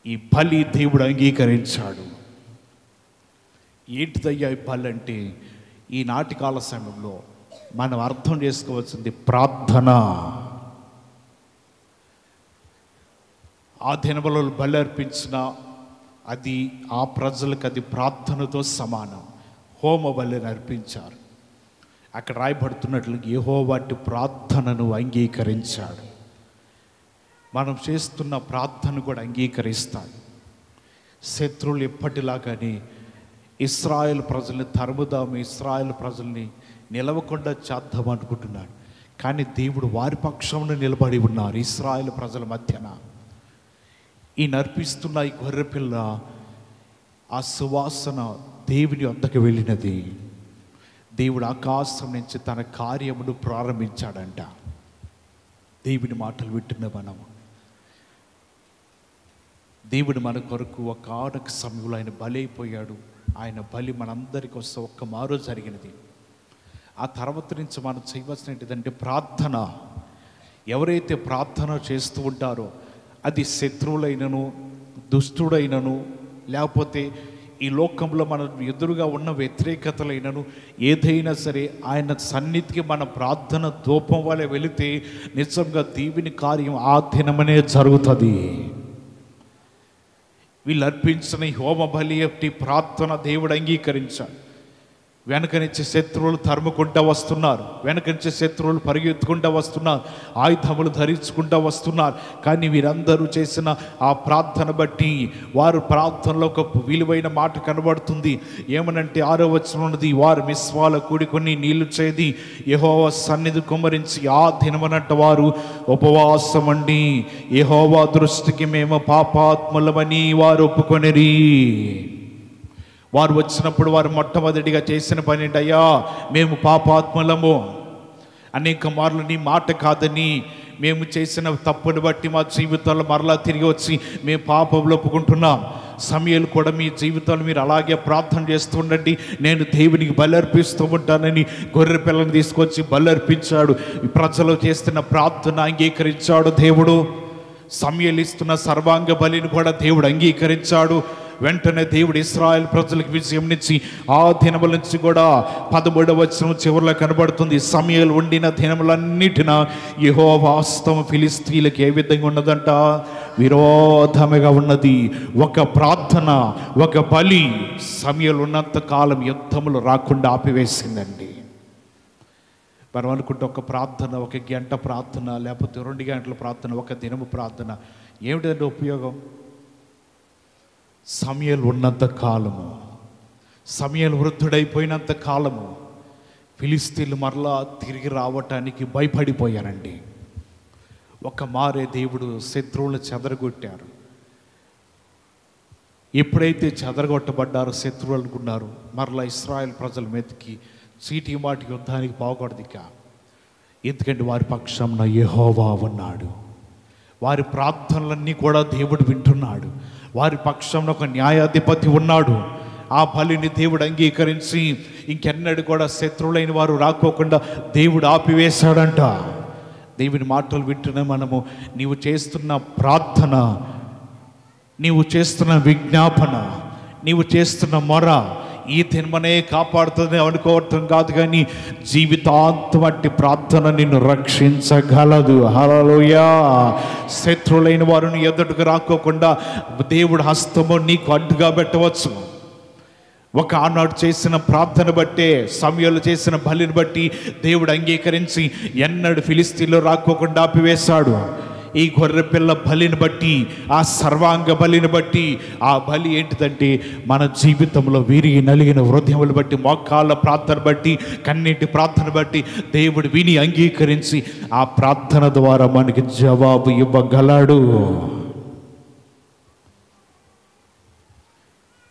ఈ బలి దేవుడు అంగీకరించాడు. ఏంటిదయ్యా ఈ బలి అంటే, ఈనాటి కాల సమయంలో మనం అర్థం చేసుకోవాల్సింది ప్రార్థన. ఆ దినములో బలి అర్పించిన అది ఆ ప్రజలకు అది ప్రార్థనతో సమానం. హోమ బలిని అర్పించారు. అక్కడ రాయబడుతున్నట్లు యెహోవా ప్రార్థనను అంగీకరించాడు. మనం చేస్తున్న ప్రార్థన కూడా అంగీకరిస్తాడు. శత్రువులు ఎప్పటిలాగానే ఇశ్రాయేలు ప్రజల్ని తరుముదాము, ఇశ్రాయేలు ప్రజల్ని నిలవకుండా చేద్దాం అనుకుంటున్నాడు. కానీ దేవుడు వారి పక్షంలో నిలబడి ఉన్నారు. ఇశ్రాయేలు ప్రజల మధ్యన ఈ నర్పిస్తున్న ఈ గొర్రెపిల్ల ఆ సువాసన దేవుని వద్దకు వెళ్ళినది. దేవుడు ఆకాశం నుంచి తన కార్యమును ప్రారంభించాడంట. దేవుని మాటలు వింటున్న మనం, దేవుడు మన కొరకు ఒక ఆనక సమయంలో ఆయన బలైపోయాడు. ఆయన బలి మనందరి కోసం ఒక్క మారు జరిగినది. ఆ తర్వాత నుంచి మనం చేయవలసిన ఏంటంటే ప్రార్థన. ఎవరైతే ప్రార్థన చేస్తూ ఉంటారో అది శత్రువులైనను, దుష్టుడైనను, లేకపోతే ఈ లోకంలో మన ఎదురుగా ఉన్న వ్యతిరేకతలైనను ఏదైనా సరే ఆయన సన్నిధికి మన ప్రార్థన ధూపం వలె వెళితే నిజంగా దేవుని కార్యం ఆ దినమనే జరుగుతుంది. వీళ్ళు అర్పించిన ఈ హోమ బలి ప్రార్థన దేవుడు అంగీకరించాడు. వెనక నుంచి శత్రువులు తరుముకుంటూ వస్తున్నారు, వెనక నుంచి శత్రువులు పరిగెత్తుకుంటూ వస్తున్నారు, ఆయుధములు ధరించుకుంటూ వస్తున్నారు. కానీ వీరందరూ చేసిన ఆ ప్రార్థన బట్టి వారు ప్రార్థనలో ఒక విలువైన మాట కనబడుతుంది. ఏమనంటే 6వ వచనం ఉన్నది, వారు మిస్వాల కూడుకొని నీళ్లు చేది యెహోవా సన్నిధి కుమ్మరించి ఆ దినమనంట వారు ఉపవాసం అండి యెహోవా దృష్టికి మేము పాపాత్ములమని వారు ఒప్పుకొనిరి. వారు వచ్చినప్పుడు వారు మొట్టమొదటిగా చేసిన పని ఏంటయ్యా, మేము పాపాత్ములము, అనేక మార్లు నీ మాట కాదని మేము చేసిన తప్పుని బట్టి మా జీవితాల్లో మరలా తిరిగి వచ్చి మేము పాపంలో ఒప్పుకుంటున్నాం. సమయాలు కూడా మీ జీవితాలు మీరు అలాగే ప్రార్థన చేస్తూ ఉండండి, నేను దేవునికి బలర్పిస్తూ ఉంటానని గొర్రె పిల్లని తీసుకొచ్చి బలర్పించాడు. ప్రజలు చేస్తున్న ప్రార్థన అంగీకరించాడు దేవుడు. సమయాలు ఇస్తున్న సర్వాంగ బలిని కూడా దేవుడు అంగీకరించాడు. వెంటనే దేవుడు ఇశ్రాయేలు ప్రజలకు విజయం ఇచ్చి ఆ దినముల నుంచి కూడా 13వ వచనం చివరిలో కనబడుతుంది, సమయాలు ఉండిన దినములన్నిటిన యెహోవా హస్తం ఫిలిస్తీయులకు ఏ విధంగా ఉన్నదంట, విరోధముగా ఉన్నది. ఒక ప్రార్థన, ఒక బలి సమయాలు ఉన్నంత కాలం యుద్ధములు రాకుండా ఆపివేసిందండి. మనం అనుకుంటే ఒక ప్రార్థన, ఒక గంట ప్రార్థన, లేకపోతే 2 గంటల ప్రార్థన, ఒక దినము ప్రార్థన, ఏమిటంటే ఉపయోగం? సమయాలు ఉన్నంత కాలము సమూయేలు వృద్ధుడైపోయినంత కాలము ఫిలిస్తీన్లు మరలా తిరిగి రావటానికి భయపడిపోయారండి. ఒక మారే దేవుడు శత్రువులను చెదరగొట్టారు. ఎప్పుడైతే చెదరగొట్టబడ్డారో శత్రువులు అనుకున్నారు మరలా ఇశ్రాయేల్ ప్రజల మీదకి చీటీ మాటికి యుద్ధానికి పోకూడదు ఇక, ఎందుకంటే వారి పక్షంన యెహోవా ఉన్నాడు. వారి ప్రార్థనలన్నీ కూడా దేవుడు వింటున్నాడు. వారి పక్షంలో ఒక న్యాయాధిపతి ఉన్నాడు. ఆ బలిని దేవుడు అంగీకరించి ఇంకెన్నడూ కూడా శత్రువులైన వారు రాకోకుండా దేవుడు ఆపివేశాడంట. దేవుని మాటలు వింటున్న మనము నీవు చేస్తున్న ప్రార్థన, నీవు చేస్తున్న విజ్ఞాపన, నీవు చేస్తున్న మొర ఈ తిన్మనే కాపాడుతుంది అనుకోవటం కాదు, కానీ జీవితాంతం వంటి ప్రార్థన నిన్ను రక్షించగలదు. హల్లెలూయా. శత్రువులైన వారిని ఎదుటకు రాకోకుండా దేవుడు హస్తము నీకు అడ్డుగా పెట్టవచ్చు. ఒక ఆనాడు చేసిన ప్రార్థన బట్టే, సమూయేలు చేసిన బలిని బట్టి దేవుడు అంగీకరించి ఎన్నడూ ఫిలిస్తీన్లు రాకోకుండా ఆపివేశాడు. ఈ గొర్రె పిల్ల బలిని బట్టి, ఆ సర్వాంగ బలిని బట్టి, ఆ బలి ఏంటిదంటే మన జీవితంలో విరిగి నలిగిన హృదయములు బట్టి, మోకాళ్ళ ప్రార్థన బట్టి, కన్నీటి ప్రార్థన బట్టి దేవుడు విని అంగీకరించి ఆ ప్రార్థన ద్వారా మనకి జవాబు ఇవ్వగలడు.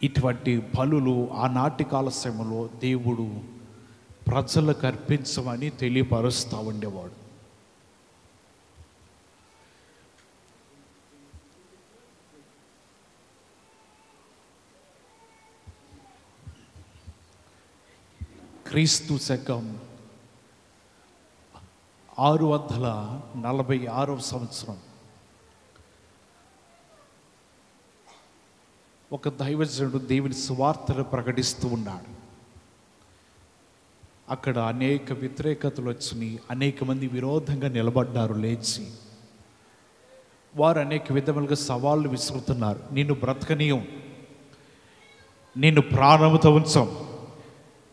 ఇటువంటి బలులు ఆనాటి కాల సమయంలో దేవుడు ప్రజలకు అర్పించమని తెలియపరుస్తూ ఉండేవాడు. క్రీస్తు శకం 646వ సంవత్సరం ఒక దైవజనుడు దేవుని సువార్తను ప్రకటిస్తూ ఉన్నాడు. అక్కడ అనేక వ్యతిరేకతలు వచ్చినాయి. అనేక మంది విరోధంగా నిలబడ్డారు. లేచి వారు అనేక విధములుగా సవాళ్ళు విసురుతున్నారు. నిన్ను బ్రతకనీయం, నిన్ను ప్రాణముతో ఉంచం,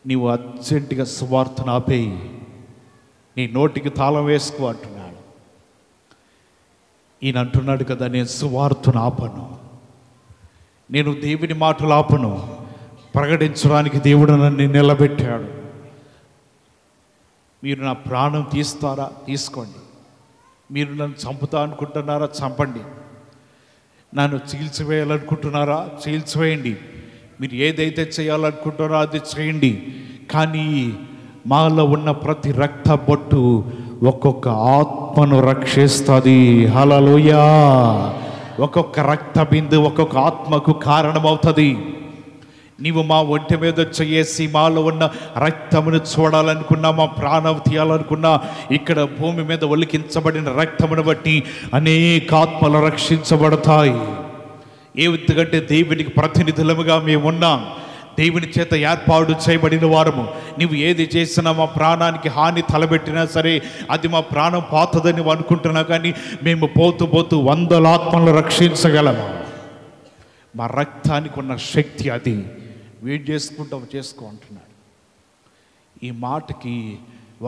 నీవు అర్జెంటుగా సువార్తను ఆపేయి, నీ నోటికి తాళం వేసుకో అంటున్నాడు. ఈయన అంటున్నాడు కదా, నేను సువార్తను ఆపను, నేను దేవుని మాటలు ఆపను, ప్రకటించడానికి దేవుడు నన్ను నిలబెట్టాడు. మీరు నా ప్రాణం తీస్తారా? తీసుకోండి. మీరు నన్ను చంపుతా అనుకుంటున్నారా? చంపండి. నన్ను చీల్చివేయాలనుకుంటున్నారా? చీల్చివేయండి. మీరు ఏదైతే చేయాలనుకుంటున్నారో అది చేయండి. కానీ మాలో ఉన్న ప్రతి రక్త బొట్టు ఒక్కొక్క ఆత్మను రక్షిస్తుంది. హల్లెలూయా. ఒక్కొక్క రక్త బిందు ఒక్కొక్క ఆత్మకు కారణమవుతుంది. నీవు మా ఒంటి మీద చేసి మాలో ఉన్న రక్తమును చూడాలనుకున్నా, మా ప్రాణం తీయాలనుకున్నా, ఇక్కడ భూమి మీద ఒలికించబడిన రక్తమును బట్టి అనేక ఆత్మలు రక్షించబడతాయి. ఎందుకంటే దేవునికి ప్రతినిధులముగా మేము ఉన్నాం, దేవుని చేత ఏర్పాటు చేయబడిన వారము. నువ్వు ఏది చేసినా మా ప్రాణానికి హాని తలబెట్టినా సరే అది మా ప్రాణం పోతుందని అనుకుంటున్నా, కానీ మేము పోతూ పోతూ 100 ఆత్మలను రక్షించగలము. మా రక్తానికి ఉన్న శక్తి అది. వెయిట్ చేసుకుంటాం, చేసుకో అంటున్నాడు. ఈ మాటకి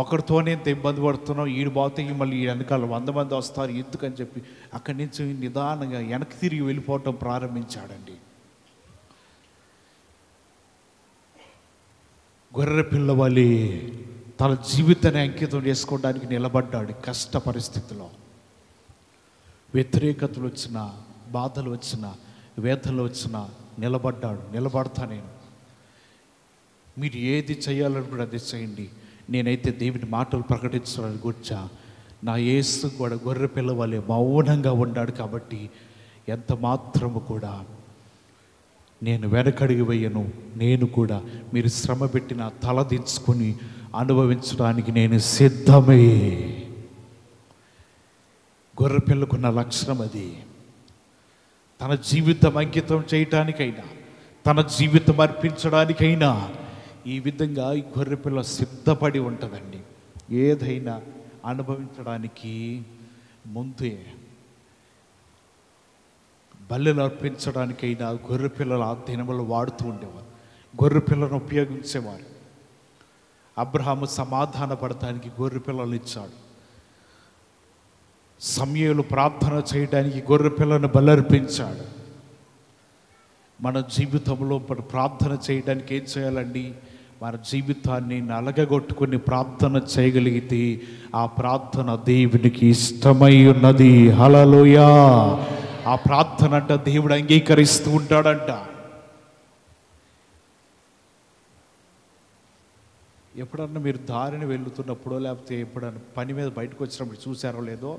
ఒకరితోనే ఎంత ఇబ్బంది పడుతున్నాం, ఈడు పోతే మళ్ళీ ఈ వెనకాల 100 మంది వస్తారు ఎందుకని చెప్పి అక్కడి నుంచి నిదానంగా వెనక్కి తిరిగి వెళ్ళిపోవటం ప్రారంభించాడండి. గొర్రె పిల్లవాలి తన జీవితాన్ని అంకితం చేసుకోవడానికి నిలబడ్డాడు. కష్ట పరిస్థితిలో వ్యతిరేకతలు వచ్చినా, బాధలు వచ్చినా, వేదనలు వచ్చినా నిలబడ్డాడు. నిలబడతా నేను, మీరు ఏది చేయాలనుకుంటే అది చేయండి, నేనైతే దేవుని మాటలు ప్రకటించడానికి వచ్చా. నా యేసు కూడా గొర్రె పిల్లవాళ్ళే మౌనంగా ఉన్నాడు. కాబట్టి ఎంత మాత్రము కూడా నేను వెనకడిగి వేయను. నేను కూడా మీరు శ్రమ పెట్టిన తల దించుకొని అనుభవించడానికి నేను సిద్ధమే. గొర్రె పిల్లకున్న లక్షణం అది. తన జీవితం అంకితం చేయటానికైనా, తన జీవితం అర్పించడానికైనా ఈ విధంగా ఈ గొర్రెపిల్ల సిద్ధపడి ఉంటుందండి. ఏదైనా అనుభవించడానికి ముందే బల్లెలు అర్పించడానికైనా గొర్రెపిల్లలు ఆ దినములు వాడుతూ ఉండేవారు. గొర్రెపిల్లను ఉపయోగించేవారు. అబ్రహాము సమాధాన పడటానికి గొర్రెపిల్లలు ఇచ్చాడు. సమూయేలు ప్రార్థన చేయడానికి గొర్రెపిల్లను బలర్పించాడు. మన జీవితంలో ప్రార్థన చేయడానికి ఏం చేయాలండి? మన జీవితాన్ని నలగగొట్టుకుని ప్రార్థన చేయగలిగితే ఆ ప్రార్థన దేవునికి ఇష్టమై ఉన్నది. హల్లెలూయా! ఆ ప్రార్థన అంట దేవుడు అంగీకరిస్తూ ఉంటాడంట. ఎప్పుడన్నా మీరు దారిని వెళ్తున్నప్పుడో లేకపోతే ఎప్పుడన్నా పని మీద బయటకు వచ్చినప్పుడు చూసారో లేదో,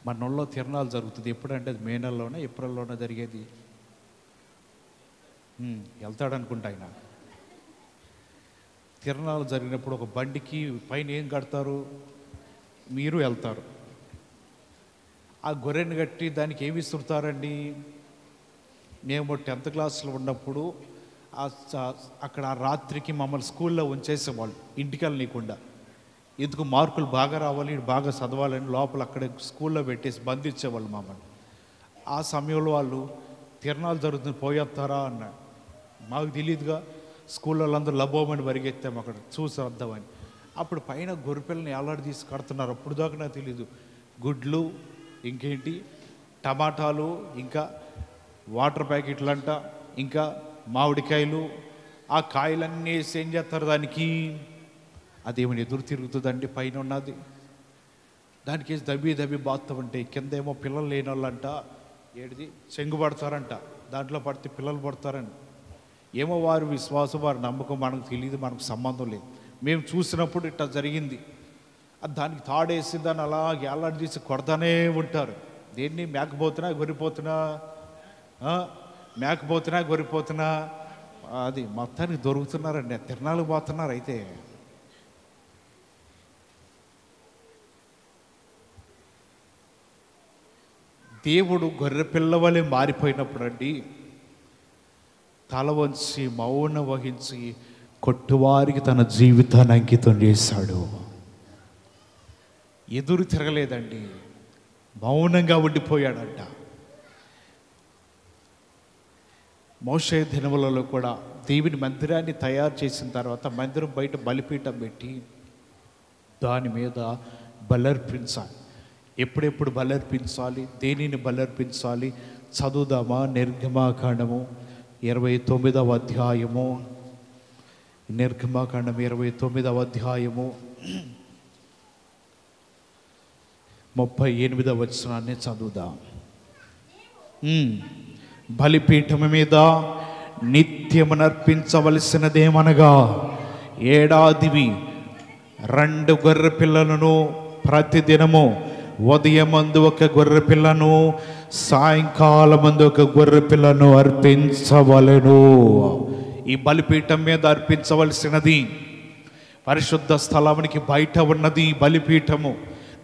మన నెలలో తిరణాలు జరుగుతుంది. ఎప్పుడంటే అది మే నెలలోనే ఏప్రిల్లోనే జరిగేది. వెళ్తాడనుకుంటా ఆయన. తిరణాలు జరిగినప్పుడు ఒక బండికి పైన ఏం కడతారు? మీరు వెళ్తారు. ఆ గొర్రెని కట్టి దానికి ఏమి ఇస్తుంటారండి? మేము 10th క్లాస్లో ఉన్నప్పుడు అక్కడ ఆ రాత్రికి మమ్మల్ని స్కూల్లో ఉంచేసేవాళ్ళు, ఇంటికి వెళ్ళనీయకుండా. ఎందుకు? మార్కులు బాగా రావాలి, బాగా చదవాలని లోపల అక్కడే స్కూల్లో పెట్టేసి బంధించేవాళ్ళు మమ్మల్ని. ఆ సమయంలో వాళ్ళు తిరణాలు జరుగుతుంది పోయేస్తారా అన్నాడు. మాకు తెలియదుగా, స్కూల్లో అందరూ లబోమని పరిగెత్తాము అక్కడ చూసి వద్దామని. అప్పుడు పైన గొర్రెపిల్లని ఏలాడి తీసి కడుతున్నారు. అప్పుడు దాకా నాకు తెలీదు. గుడ్లు, ఇంకేంటి టమాటాలు, ఇంకా వాటర్ ప్యాకెట్లు అంట, ఇంకా మామిడికాయలు. ఆ కాయలన్నీ వేసి ఏం చేస్తారు దానికి? అదేమని ఎదురు తిరుగుతుందండి పైన ఉన్నది. దానికి వేసి దబ్బి బాత్తం అంటే కిందేమో పిల్లలు లేని వాళ్ళంట ఏడిది చెంగు పడతారంట. దాంట్లో పడితే పిల్లలు పడతారండి. ఏమో వారి విశ్వాసం, వారి నమ్మకం మనకు తెలియదు, మనకు సంబంధం లేదు. మేము చూసినప్పుడు ఇట్లా జరిగింది. దానికి తాడేసి దాన్ని అలా ఏలాడి తీసి కొడతానే ఉంటారు. దేన్ని? మేకపోతున్నా గొర్రెపోతున్నా, మేకపోతున్నా గొర్రెపోతున్నా, అది మొత్తానికి దొరుకుతున్నారండి. తిరణాలకు పోతున్నారు. అయితే దేవుడు గొర్రె పిల్లవలే మారిపోయినప్పుడు అండి, తల వంచి మౌనం వహించి కొట్టువారికి తన జీవితాన్ని అంకితం చేశాడు. ఎదురు తిరగలేదండి, మౌనంగా ఉండిపోయాడంట. మోషే దినములలో కూడా దేవుని మందిరాన్ని తయారు చేసిన తర్వాత మందిరం బయట బలిపీఠం పెట్టి దాని మీద బలర్పించాలి. ఎప్పుడెప్పుడు బలర్పించాలి? దేనిని బలర్పించాలి? చదువుదామా? నిర్గమాకాండము 29వ అధ్యాయము, నిర్గమాకాండం 29వ అధ్యాయము 38వ వచనాన్ని చదువుదాం. బలిపీఠము మీద నిత్యము నర్పించవలసినదేమనగా ఏడాదివి 2 గొర్రె పిల్లలను, ప్రతిదినము ఉదయమందు ఒక గొర్రె పిల్లను, సాయంకాలమందు ఒక గొర్రె పిల్లను అర్పించవలెను. ఈ బలిపీఠం మీద అర్పించవలసినది. పరిశుద్ధ స్థలానికి బయట ఉన్నది బలిపీఠము.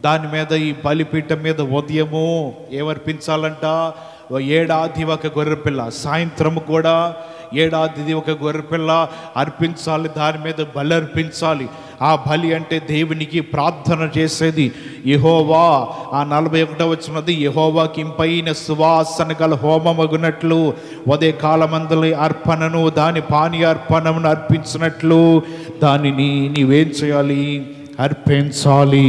దాని మీద, ఈ బలిపీఠం మీద ఉదయము ఏమర్పించాలంట? ఏడాది ఒక గొర్రెపిల్ల, సాయంత్రం కూడా ఏడాది ఒక గొర్రెపిల్ల అర్పించాలి. దాని మీద బలి అర్పించాలి. ఆ బలి అంటే దేవునికి ప్రార్థన చేసేది. యెహోవా, ఆ 41వ వచనది, యెహోవాకి ఇంపైన సువాసన గల హోమమగునట్లు ఉదయ కాలమందలి అర్పణను, దాని పానీయ అర్పణను అర్పించినట్లు దానిని నీవేం చేయాలి? అర్పించాలి.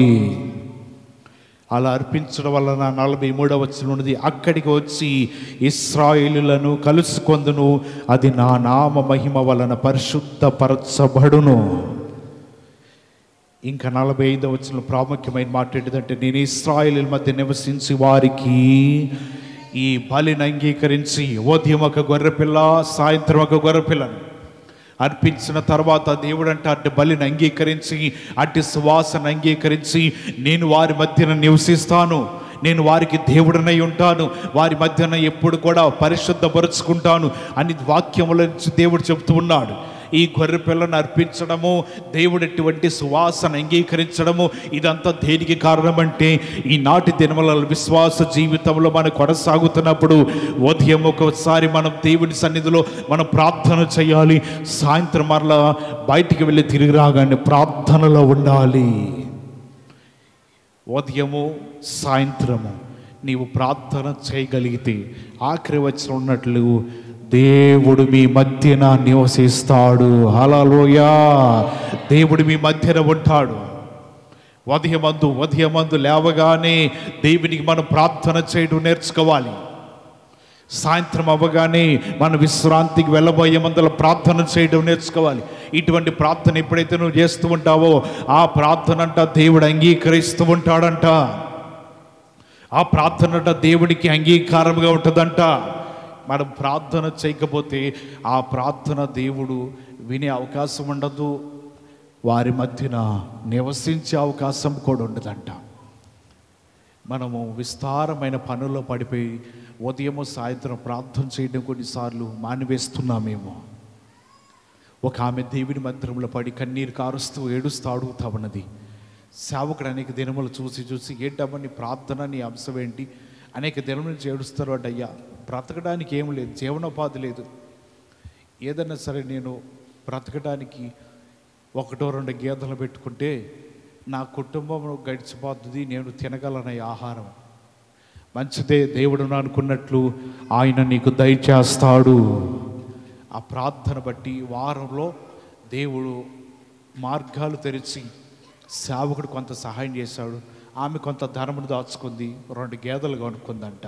అలా అర్పించడం వలన 43వ వచనం ఉన్నది, అక్కడికి వచ్చి ఇశ్రాయేలులను కలుసుకొందును, అది నా నామ మహిమ వలన పరిశుద్ధపరచబడును. ఇంకా 45వ వచనం ప్రాముఖ్యమైన మాట ఏంటంటే, నేను ఇశ్రాయేలుల మధ్య నివసించి వారికి ఈ బలిని అంగీకరించి ఉదయం ఒక గొర్రెపిల్ల, సాయంత్రం ఒక గొర్రెపిల్లను అర్పించిన తర్వాత దేవుడు అంటే అట్టి బలిని అంగీకరించి, అట్టి సువాసన అంగీకరించి, నేను వారి మధ్యన నివసిస్తాను, నేను వారికి దేవుడనై ఉంటాను, వారి మధ్యన ఎప్పుడు కూడా పరిశుద్ధపరుచుకుంటాను అని వాక్యముల నుంచి దేవుడు చెప్తూ ఉన్నాడు. ఈ గొర్రె పిల్లను అర్పించడము, దేవుడు ఎటువంటి సువాసన అంగీకరించడము, ఇదంతా దేనికి కారణమంటే ఈనాటి దినముల విశ్వాస జీవితంలో మనం కొనసాగుతున్నప్పుడు ఉదయం ఒకసారి మనం దేవుని సన్నిధిలో మనం ప్రార్థన చేయాలి. సాయంత్రం మరలా బయటికి వెళ్ళి తిరిగి రాగానే ప్రార్థనలో ఉండాలి. ఉదయము సాయంత్రము నీవు ప్రార్థన చేయగలిగితే ఆఖరి వచనం ఉన్నట్లు దేవుడు మీ మధ్యన నివసిస్తాడు. హల్లెలూయా! దేవుడు మీ మధ్యన ఉంటాడు. ఉదయమందు లేవగానే దేవునికి మనం ప్రార్థన చేయడం నేర్చుకోవాలి. సాయంత్రం అవ్వగానే మన విశ్రాంతికి వెళ్ళబోయే ముందర ప్రార్థన చేయడం నేర్చుకోవాలి. ఇటువంటి ప్రార్థన ఎప్పుడైతే నువ్వు చేస్తూ ఉంటావో ఆ ప్రార్థన అంట దేవుడు అంగీకరిస్తూ ఉంటాడంట. ఆ ప్రార్థన అంట దేవుడికి అంగీకారంగా ఉంటుందంట. మనం ప్రార్థన చేయకపోతే ఆ ప్రార్థన దేవుడు వినే అవకాశం ఉండదు, వారి మధ్యన నివసించే అవకాశం కూడా ఉండదంట. మనము విస్తారమైన పనుల్లో పడిపోయి ఉదయము సాయంత్రం ప్రార్థన చేయడం కొన్నిసార్లు మానివేస్తున్నామేమో. ఒక ఆమె దేవుని మందిరంలో పడి కన్నీరు కారుస్తూ ఏడుస్తూ అడుగుతా ఉన్నది. సేవకుడు అనేక దినములు చూసి ఏంటమ్మా నీ ప్రార్థన, నీ అంశం ఏంటి? అనేక దినముల నుంచి ఏడుస్తారు అంటే, అయ్యా బ్రతకడానికి ఏం లేదు, జీవనోపాధి లేదు, ఏదైనా సరే నేను బ్రతకడానికి 1-2 గేదెలు పెట్టుకుంటే నా కుటుంబం గడిచిపోతుంది, నేను తినగలను ఆహారం. మంచిదే, దేవుడు అనుకున్నట్లు ఆయన నీకు దయచేస్తాడు. ఆ ప్రార్థన బట్టి వారంలో దేవుడు మార్గాలు తెరిచి సేవకుడు కొంత సహాయం చేశాడు. ఆమె కొంత ధనమును దాచుకుంది, 2 గేదెలు కొనుక్కుందంట.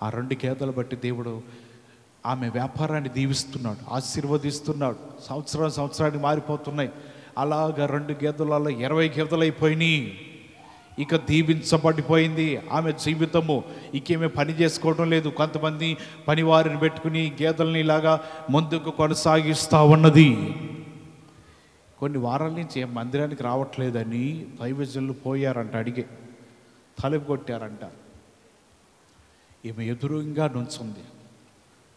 ఆ 2 గేదెలు బట్టి దేవుడు ఆమె వ్యాపారాన్ని దీవిస్తున్నాడు, ఆశీర్వదిస్తున్నాడు. సంవత్సరానికి మారిపోతున్నాయి. అలాగా 2 గేదెలలో 20 గేదెలు అయిపోయినాయి. ఇక దీవించబడిపోయింది ఆమె జీవితము. ఇకేమే పని చేసుకోవడం లేదు. కొంతమంది పనివారిని పెట్టుకుని గేదెలని ఇలాగా ముందుకు కొనసాగిస్తూ ఉన్నది. కొన్ని వారాల నుంచి ఏం మందిరానికి రావట్లేదని దైవజనులు పోయారంట, అడిగే తలుపు కొట్టారంట. ఈమె ఎదురుగా నుంచుంది.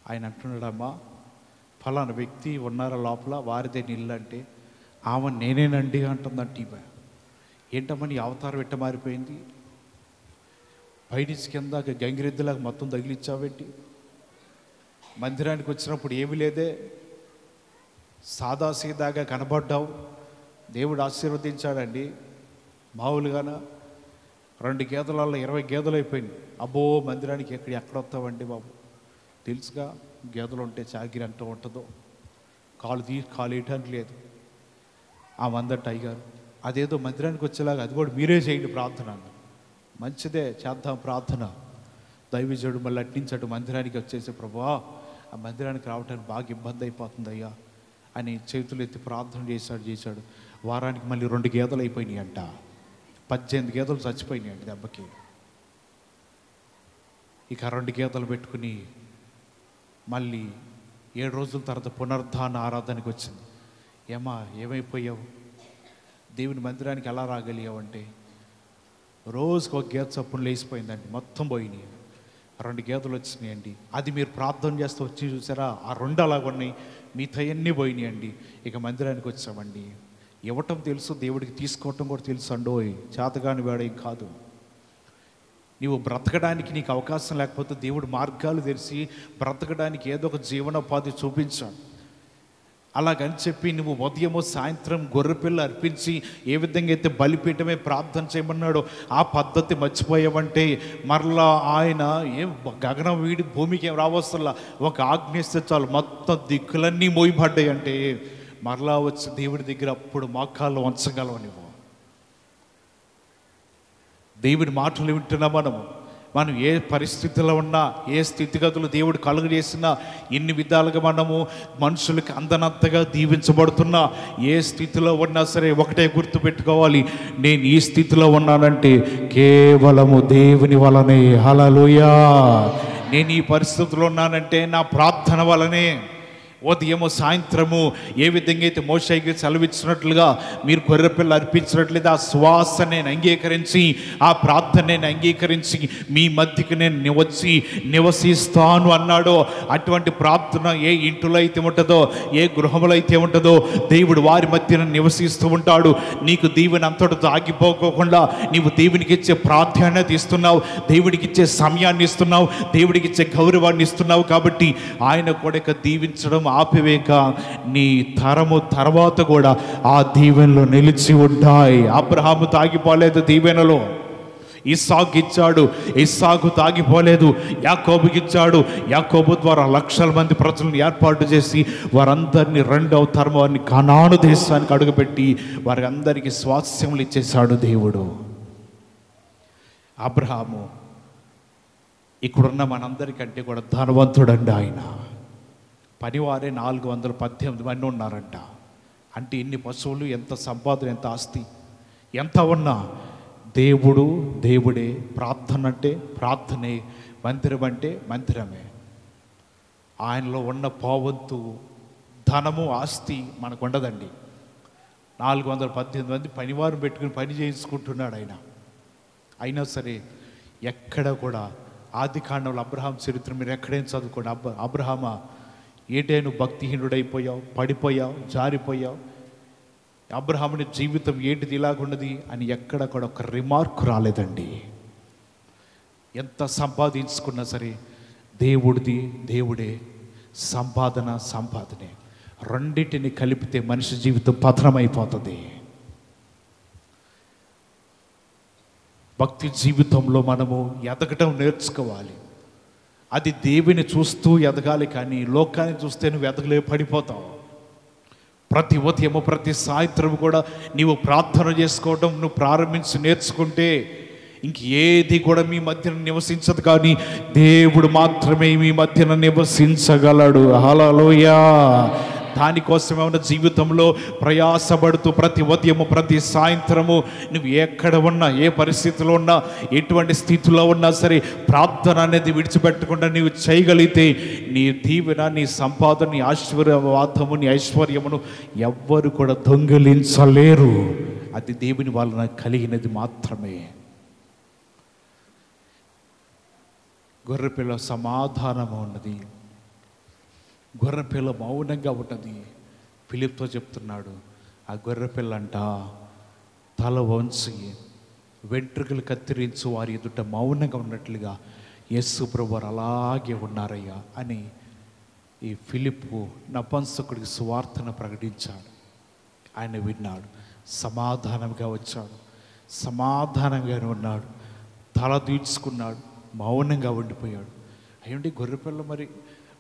ఆయన అంటున్నాడమ్మా ఫలానా వ్యక్తి ఉన్నారా లోపల, వారిదే నీళ్ళు అంటే, ఆమె నేనేనండి అంటుందంట. ఈమె ఏంటమ్మా నీ అవతారం ఎట్ట మారిపోయింది, పైనుంచి కింద గంగిరెద్దులాగా మొత్తం తగిలిచ్చావేంటి? మందిరానికి వచ్చినప్పుడు ఏమీ లేదే, సాదాసీదాగా కనబడ్డావు, దేవుడు ఆశీర్వదించాడండి. మామూలుగాన 2 గేదెలలో 20 గేదెలు అయిపోయింది. అబ్బో మందిరానికి ఎక్కడ వస్తావండి బాబు, తెలుసుగా గేదెలు ఉంటే చాకిరి అంటూ ఉంటుందో, కాలు వేయటానికి లేదు. ఆ మందట అయ్యారు అదేదో మందిరానికి వచ్చేలాగా అది కూడా మీరే చేయండి ప్రార్థన. మంచిదే, చేద్దాం ప్రార్థన. దైవజనుడు మళ్ళీ అట్టించాడు మందిరానికి వచ్చేసి, ప్రభువా ఆ మందిరానికి రావడానికి బాగా ఇబ్బంది అయిపోతుంది అయ్యా అని చేతులు ఎత్తి ప్రార్థన చేశాడు. వారానికి మళ్ళీ 2 గేదెలు అయిపోయినాయి అంట. 18 గేదెలు చచ్చిపోయినాయి అంట దెబ్బకి. ఇక 2 గేదెలు పెట్టుకుని మళ్ళీ 7 రోజుల తర్వాత పునరుద్ధాన ఆరాధనకి వచ్చింది. ఏమైపోయావు, దేవుని మందిరానికి ఎలా రాగలిగావు అంటే, రోజుకు 1 గేదె చప్పున లేచిపోయిందండి, మొత్తం పోయినాయి. 2 గేదెలు వచ్చినాయండి. అది మీరు ప్రార్థన చేస్తూ వచ్చి చూసారా, ఆ 2 అలాగున్నాయి, మిగతా అన్నీ పోయినాయండి. ఇక మందిరానికి వచ్చామండి. ఇవ్వటం తెలుసు, దేవుడికి తీసుకోవటం కూడా తెలుసు అండోయ్, చేతగాని వాడేం కాదు. నీవు బ్రతకడానికి నీకు అవకాశం లేకపోతే దేవుడు మార్గాలు తెరిచి బ్రతకడానికి ఏదో ఒక జీవనోపాధి చూపించాడు. అలాగని చెప్పి నువ్వు ఉదయమో సాయంత్రం గొర్రెపిల్ల అర్పించి ఏ విధంగా అయితే బలిపీఠమే ప్రార్థన చేయమన్నాడో ఆ పద్ధతి మర్చిపోయావంటే మరలా ఆయన ఏం గగనం వీడి భూమికి ఏం రావస్తల్లా, ఒక ఆజ్ఞిస్తే చాలు మొత్తం దిక్కులన్నీ మోయబడ్డాయి అంటే మరలా వచ్చి దేవుడి దగ్గర అప్పుడు మోకాళ్ళు వంచగలవు. నువ్వు దేవుడి మాటలు వింటున్నా మనం ఏ పరిస్థితిలో ఉన్నా, ఏ స్థితిగతులు దేవుడు కలుగజేసినా, ఎన్ని విధాలుగా మనము మనుషులకి అందనంతగా దీవించబడుతున్నా, ఏ స్థితిలో ఉన్నా సరే ఒకటే గుర్తుపెట్టుకోవాలి, నేను ఈ స్థితిలో ఉన్నానంటే కేవలము దేవుని వలనే. హల్లెలూయా. నేను ఈ పరిస్థితిలో ఉన్నానంటే నా ప్రార్థన వలనే. ఉదయము సాయంత్రము ఏ విధంగా అయితే మోషేకి సెలవిచ్చినట్లుగా మీరు గొర్రెపిల్ల అర్పించినట్లయితే ఆ శ్వాస నేను అంగీకరించి, ఆ ప్రార్థన నేను అంగీకరించి మీ మధ్యకి నేను వచ్చి నివసిస్తాను అన్నాడో అటువంటి ప్రార్థన ఏ ఇంటిలో అయితే ఉంటుందో, ఏ గృహంలో అయితే ఉంటుందో దేవుడు వారి మధ్యన నివసిస్తూ ఉంటాడు. నీకు దీవెన అంతటితో ఆగిపోకోకుండా నీవు దేవునికి ఇచ్చే ప్రాధాన్యత ఇస్తున్నావు, దేవుడికి ఇచ్చే సమయాన్ని ఇస్తున్నావు, దేవుడికి ఇచ్చే గౌరవాన్ని ఇస్తున్నావు. కాబట్టి ఆయన కూడా దీవించడం ఆపివేక నీ తరము తర్వాత కూడా ఆ దీవెనలో నిలిచి ఉంటాయి. అబ్రహాము తాగిపోలేదు దీవెనలో, ఇస్సాకు ఇచ్చాడు, ఇస్సాకు తాగిపోలేదు. యాకోబుకి ఇచ్చాడు, యాకోబు ద్వారా లక్షల మంది ప్రజలను ఏర్పాటు చేసి వారందరినీ 2వ తరం వారిని కనాను దేశానికి అడుగుపెట్టి వారి అందరికీ స్వాస్థ్యములు ఇచ్చేశాడు దేవుడు. అబ్రహాము ఇక్కడున్న మనందరికంటే కూడా ధనవంతుడండి ఆయన. పనివారే 418 మంది ఉన్నారంట. అంటే ఎన్ని పశువులు, ఎంత సంపాదన, ఎంత ఆస్తి, ఎంత ఉన్నా దేవుడు దేవుడే. ప్రార్థన అంటే ప్రార్థనే, మందిరం అంటే మందిరమే. ఆయనలో ఉన్న పావంతు ధనము ఆస్తి మనకు ఉండదండి. 418 మంది పనివారు పెట్టుకుని పని చేయించుకుంటున్నాడు ఆయన. అయినా సరే ఎక్కడ కూడా ఆది కాండంలో అబ్రహాం చరిత్ర మీరు ఎక్కడేం చదువుకోండి. అబ్రహామా ఏంటే నువ్వు భక్తిహీనుడైపోయావు, పడిపోయావు, జారిపోయావు, అబ్రహాముని జీవితం ఏంటిది ఇలాగున్నది అని ఎక్కడ కూడా ఒక రిమార్క్ రాలేదండి. ఎంత సంపాదించుకున్నా సరే దేవుడిది దేవుడే, సంపాదన సంపాదనే. రెండింటిని కలిపితే మనిషి జీవితం పతనమైపోతుంది. భక్తి జీవితంలో మనము ఎదగటం నేర్చుకోవాలి. అది దేవుని చూస్తూ ఎదగాలి, కానీ లోకాన్ని చూస్తే నువ్వు ఎదగలే, పడిపోతావు. ప్రతి ఉదయము ప్రతి సాయంత్రం కూడా నీవు ప్రార్థన చేసుకోవడం నువ్వు ప్రారంభించి నేర్చుకుంటే ఇంకేది కూడా మీ మధ్యన నివసించదు, కానీ దేవుడు మాత్రమే మీ మధ్యన నివసించగలడు. హల్లెలూయా. దానికోసమే ఉన్న జీవితంలో ప్రయాసపడుతూ ప్రతి ఉదయము ప్రతి సాయంత్రము నువ్వు ఎక్కడ ఉన్నా, ఏ పరిస్థితిలో ఉన్నా, ఎటువంటి స్థితిలో ఉన్నా సరే ప్రార్థన అనేది విడిచిపెట్టకుండా నీవు చేయగలిగితే నీ దీవెన, నీ సంపాదన, నీ ఆశీర్వాదము, నీ ఐశ్వర్యమును ఎవ్వరు కూడా దొంగిలించలేరు. అది దేవుని వలన కలిగినది మాత్రమే. గొర్రెపిల్ల సమాధానము ఉన్నది, గొర్రెపిల్ల మౌనంగా ఉన్నది. ఫిలిప్తో చెప్తున్నాడు, ఆ గొర్రెపిల్ల అంట తల వంచి వెంట్రుకలు కత్తిరించు వారి ఎదుట మౌనంగా ఉన్నట్లుగా యేసు ప్రభువారు అలాగే ఉన్నారయ్యా అని ఈ ఫిలిప్పు నపుంసకుడికి సువార్తను ప్రకటించాడు. ఆయన విన్నాడు, సమాధానంగా వచ్చాడు, సమాధానంగానే ఉన్నాడు, తల తీర్చుకున్నాడు, మౌనంగా ఉండిపోయాడు. అయ్యండి గొర్రెపిల్ల మరి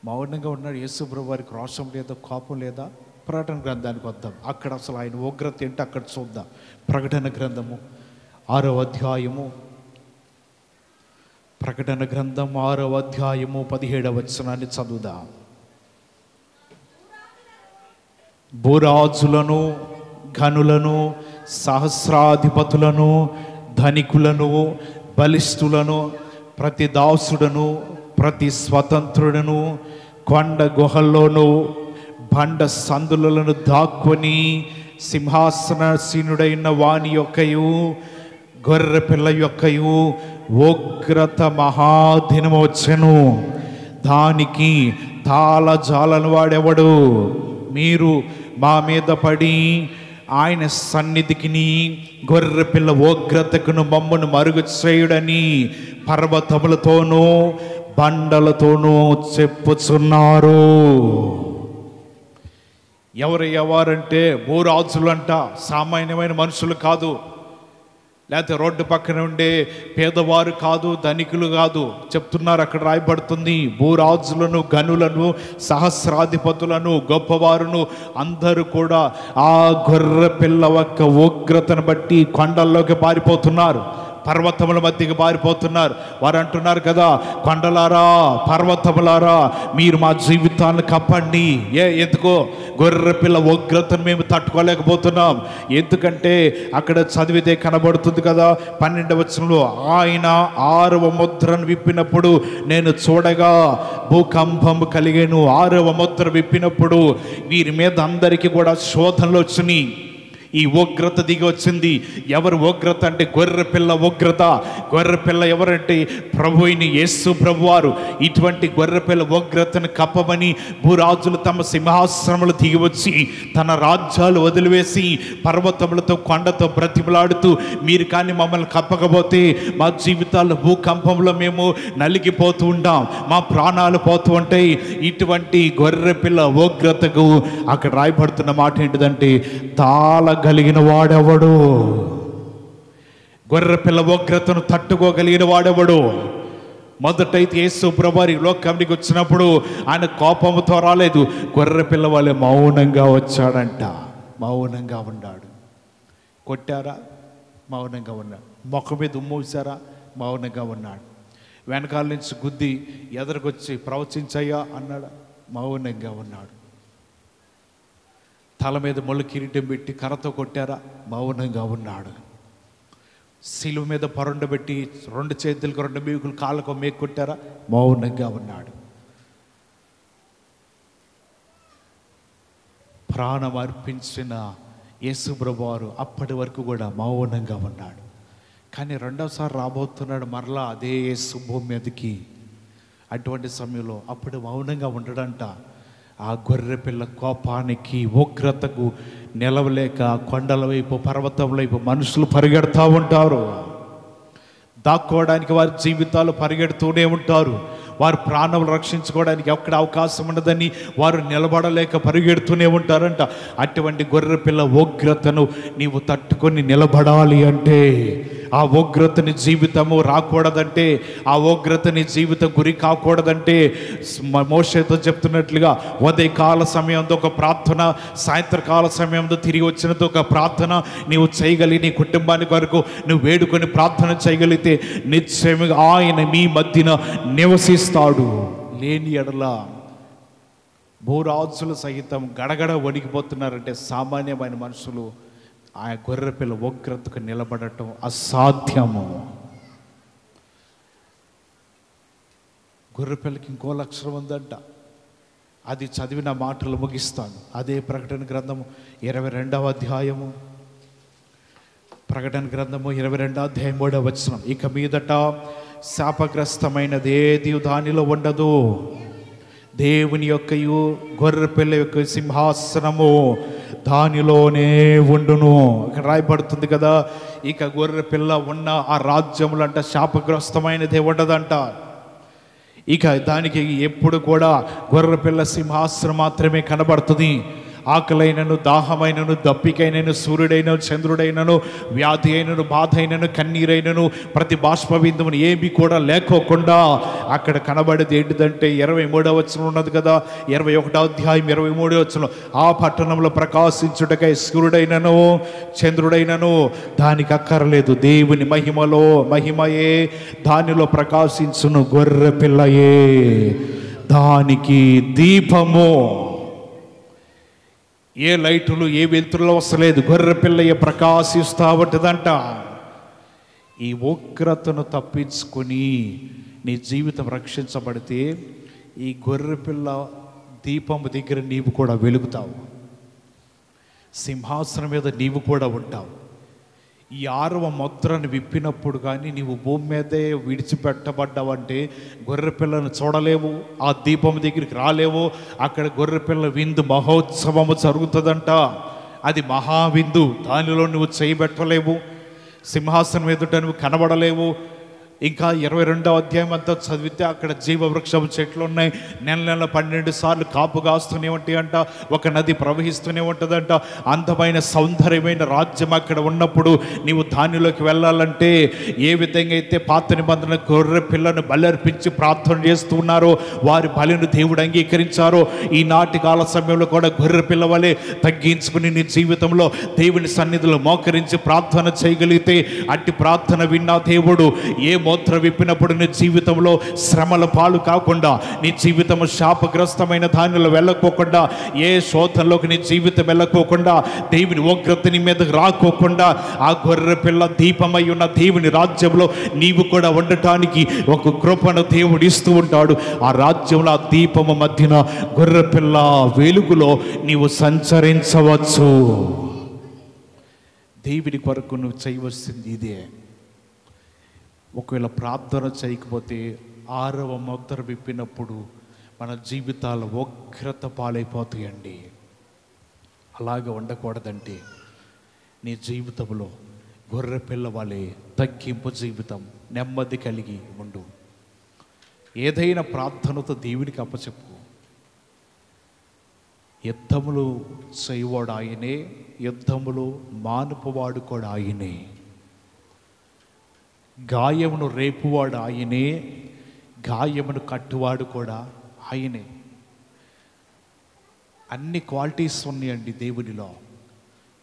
మౌనంగా ఉన్నాడు, యేసు ప్రభువు వారికి రోషం లేదా, కోపం లేదా? ప్రకటన గ్రంథానికి వద్దాం. అక్కడ అసలు ఆయన ఉగ్రత ఏంటో అక్కడ చూద్దాం. ప్రకటన గ్రంథము 6వ అధ్యాయము, ప్రకటన గ్రంథం 6వ అధ్యాయము 17వ వచనాన్ని చదువుదాం. భూరాజులను, ఘనులను, సహస్రాధిపతులను, ధనికులను, బలిష్ఠులను, ప్రతి దాసుడను, ప్రతి స్వతంత్రుడను కొండ గుహల్లోనూ బండ సందులను దాక్కుని సింహాసనసీనుడైన వాని యొక్కయు గొర్రెపిల్ల యొక్కయు ఉగ్రత మహాదినము వచ్చెను. దానికి తాళజాలను వాడెవడు? మీరు మా మీద పడి ఆయన సన్నిధికిని గొర్రెపిల్ల ఉగ్రతకును మమ్మను మరుగు చేయుడని పర్వతములతోనూ బండలతోనూ చెప్పుచున్నారు. ఎవరంటే భూరాజులంట, సామాన్యమైన మనుషులు కాదు, లేకపోతే రోడ్డు పక్కన ఉండే పేదవారు కాదు, ధనికులు కాదు. చెప్తున్నారు, అక్కడ రాయబడుతుంది, భూరాజులను, గనులను, సహస్రాధిపతులను, గొప్పవారును అందరూ కూడా ఆ గొర్రె పిల్ల యొక్క ఉగ్రతను బట్టి కొండల్లోకి పారిపోతున్నారు, పర్వతముల మధ్యకి పారిపోతున్నారు. వారు అంటున్నారు కదా, కొండలారా, పర్వతములారా, మీరు మా జీవితాలను కప్పండి. ఎందుకో గొర్రెపిల్ల ఉగ్రతను మేము తట్టుకోలేకపోతున్నాం. ఎందుకంటే అక్కడ చదివితే కనబడుతుంది కదా 12వ వచనంలో, ఆయన 6వ ముద్రను విప్పినప్పుడు నేను చూడగా భూకంపం కలిగేను. 6వ ముద్ర విప్పినప్పుడు వీరి మీద అందరికీ కూడా శోధనలు వచ్చినాయి. ఈ ఉగ్రత దిగి వచ్చింది. ఎవరు ఉగ్రత అంటే గొర్రెపిల్ల ఉగ్రత. గొర్రెపిల్ల ఎవరంటే ప్రభువైన యేసు ప్రభువారు. ఇటువంటి గొర్రెపిల్ల ఉగ్రతను కప్పమని భూరాజులు తమ సింహాసనములు దిగి వచ్చి తన రాజ్యాలు వదిలివేసి పర్వతములతో కొండతో బ్రతిమలాడుతూ, మీరు కానీ మమ్మల్ని కప్పకపోతే మా జీవితాల్లో భూకంపంలో మేము నలిగిపోతూ ఉంటాం, మా ప్రాణాలు పోతూ ఉంటాయి. ఇటువంటి గొర్రెపిల్ల ఉగ్రతకు అక్కడ రాయబడుతున్న మాట ఏంటిదంటే, కలిగిన వాడెవడు? గొర్రెపిల్ల ఉగ్రతను తట్టుకోగలిగిన వాడెవడు? మొదటైతే యేసు ప్రభువారు లోకానికి వచ్చినప్పుడు ఆయన కోపంతో రాలేదు, గొర్రెపిల్ల వాళ్ళే మౌనంగా వచ్చాడంట. మౌనంగా ఉన్నాడు. కొట్టారా? మౌనంగా ఉన్నాడు. ముఖం మీద ఉమ్మూసారా? మౌనంగా ఉన్నాడు. వెనకాల నుంచి గుద్ది ఎదరికొచ్చి ప్రవచించయ్యా అన్నాడు. మౌనంగా ఉన్నాడు. తల మీద ముళ్ళు కిరీటం పెట్టి కర్రతో కొట్టారా? మౌనంగా ఉన్నాడు. శిలువ మీద పరుండబెట్టి 2 చేతులకు 2 మేకులు కాళ్ళకు మేకు కొట్టారా? మౌనంగా ఉన్నాడు. ప్రాణం అర్పించిన యేసుప్రభు వారు అప్పటి వరకు కూడా మౌనంగా ఉన్నాడు. కానీ రెండోసారి రాబోతున్నాడు మరలా అదే యేసు భూమి మీదకి. అటువంటి సమయంలో అప్పుడు మౌనంగా ఉండడంట. ఆ గొర్రె పిల్ల కోపానికి ఉగ్రతకు నిలవలేక కొండల వైపు పర్వతం వైపు మనుషులు పరిగెడతా ఉంటారు. దాక్కోవడానికి వారి జీవితాలు పరిగెడుతూనే ఉంటారు. వారు ప్రాణాలు రక్షించుకోవడానికి ఎక్కడ అవకాశం ఉండదని వారు నిలబడలేక పరిగెడుతూనే ఉంటారంట. అటువంటి గొర్రె పిల్ల ఉగ్రతను నీవు తట్టుకొని నిలబడాలి అంటే, ఆ ఉగ్రతని జీవితము రాకూడదంటే, ఆ ఉగ్రతని జీవితం గురి కాకూడదంటే, మోషేతో చెప్తున్నట్లుగా ఉదయకాల సమయంలో ఒక ప్రార్థన, సాయంత్రకాల సమయంలో తిరిగి వచ్చినతో ఒక ప్రార్థన నీవు చేయగలిగి నీ కుటుంబానికి వరకు నువ్వు వేడుకొని ప్రార్థన చేయగలిగితే నిశ్చయముగా ఆయన మీ మధ్యన నివసిస్తాడు. లేని ఎడల భూరాజులు సహితం గడగడ వణికిపోతున్నారంటే సామాన్యమైన మనుషులు ఆ గొర్రెపిల్ల ఉగ్రతకు నిలబడటం అసాధ్యము. గొర్రెపిల్లకి ఇంకో లక్షణం ఉందంట. అది చదివిన మాటలు ముగిస్తాను. అదే ప్రకటన గ్రంథము 22వ అధ్యాయము. ప్రకటన గ్రంథము 22వ అధ్యాయం 3వ వచనం. ఇక మీదట శాపగ్రస్తమైనది ఏది దానిలో ఉండదు. దేవుని యొక్కయు గొర్రెపిల్ల యొక్క సింహాసనము దానిలోనే ఉండును. ఇక్కడ రాయబడుతుంది కదా, ఇక గొర్రెపిల్ల ఉన్న ఆ రాజ్యములు అంట శాపగ్రస్తమైనదే ఉండదంట. ఇక దానికి ఎప్పుడు కూడా గొర్రెపిల్ల సింహాసనం మాత్రమే కనబడుతుంది. ఆకలైనను, దాహమైనను, దప్పికైనను, సూర్యుడైనను, చంద్రుడైనను, వ్యాధి అయినను, బాధ అయినను, కన్నీరైనను, ప్రతి బాష్పబిందువును ఏమీ కూడా లేకోకుండా అక్కడ కనబడేది ఏంటిదంటే 23వ వచనం ఉన్నది కదా, 21వ అధ్యాయం 23వ వచనం. ఆ పట్టణంలో ప్రకాశించుటకై సూర్యుడైనను చంద్రుడైనను దానికి అక్కర్లేదు. దేవుని మహిమయే దానిలో ప్రకాశించును. గొర్రె పిల్లయే దానికి దీపము. ఏ లైటులు ఏ వెలుతురులో వస్తలేదు, గొర్రె పిల్లయ్య ప్రకాశిస్తూ ఉంటుందంట. ఈ ఉగ్రతను తప్పించుకొని నీ జీవితం రక్షించబడితే ఈ గొర్రె పిల్ల దీపము దగ్గర నీవు కూడా వెలుగుతావు. సింహాసనం మీద నీవు కూడా ఉంటావు. ఈ 6వ ముద్రను విప్పినప్పుడు కానీ నీవు భూమి మీదే విడిచిపెట్టబడ్డావంటే గొర్రెపిల్లను చూడలేవు, ఆ దీపం దగ్గరికి రాలేవు. అక్కడ గొర్రెపిల్ల విందు మహోత్సవము జరుగుతుందంట. అది మహావిందు. దానిలో నువ్వు చేయబెట్టలేవు, సింహాసనం ఎదుట నువ్వు కనబడలేవు. ఇంకా 22వ అధ్యాయం అంతా చదివితే అక్కడ జీవవృక్షం చెట్లు ఉన్నాయి. నెల 12 సార్లు కాపు కాస్తూనే ఉంటాయంట. ఒక నది ప్రవహిస్తూనే ఉంటుందంట. అందమైన సౌందర్యమైన రాజ్యం అక్కడ ఉన్నప్పుడు నీవు దానిలోకి వెళ్ళాలంటే ఏ విధంగా అయితే పాత నిబంధన గొర్రె పిల్లను బలర్పించి ప్రార్థన చేస్తూ ఉన్నారో, వారి బలిని దేవుడు అంగీకరించారో, ఈనాటి కాల సమయంలో కూడా గొర్రె పిల్ల వలె తగ్గించుకుని నీ జీవితంలో దేవుని సన్నిధిలో మోకరించి ప్రార్థన చేయగలిగితే అట్టి ప్రార్థన విన్నా దేవుడు ఏ మోత్ర విప్పినప్పుడు నీ జీవితంలో శ్రమల పాలు కాకుండా, నీ జీవితం శాపగ్రస్తమైన దానిలో వెళ్ళకోకుండా, ఏ శోధనలోకి నీ జీవితం వెళ్ళకోకుండా, దేవుని ఉగ్రత నీ మీద రాకోకుండా, ఆ గొర్రె పిల్ల దీపమై ఉన్న దేవుని రాజ్యంలో నీవు కూడా ఉండటానికి ఒక కృపను దేవుడు ఇస్తూ ఉంటాడు. ఆ రాజ్యంలో ఆ దీపము మధ్యన గొర్రె పిల్ల వెలుగులో నీవు సంచరించవచ్చు. దేవుని కొరకు నువ్వు చేయవలసింది ఇదే. ఒకవేళ ప్రార్థన చేయకపోతే 6వ ముద్ర విప్పినప్పుడు మన జీవితాలు ఉగ్రత పాలైపోతాయండి. అలాగే ఉండకూడదంటే నీ జీవితంలో గొర్రె పిల్ల వలె తగ్గింపు జీవితం, నెమ్మది కలిగి ఉండు. ఏదైనా ప్రార్థనతో దేవునికి అప్పచెప్పు. యుద్ధములు చేయవాడు ఆయనే, యుద్ధములు మానుపువాడు కూడా ఆయనే. గాయమును రేపువాడు ఆయనే, గాయమును కట్టువాడు కూడా ఆయనే. అన్ని క్వాలిటీస్ ఉన్నాయండి దేవునిలో.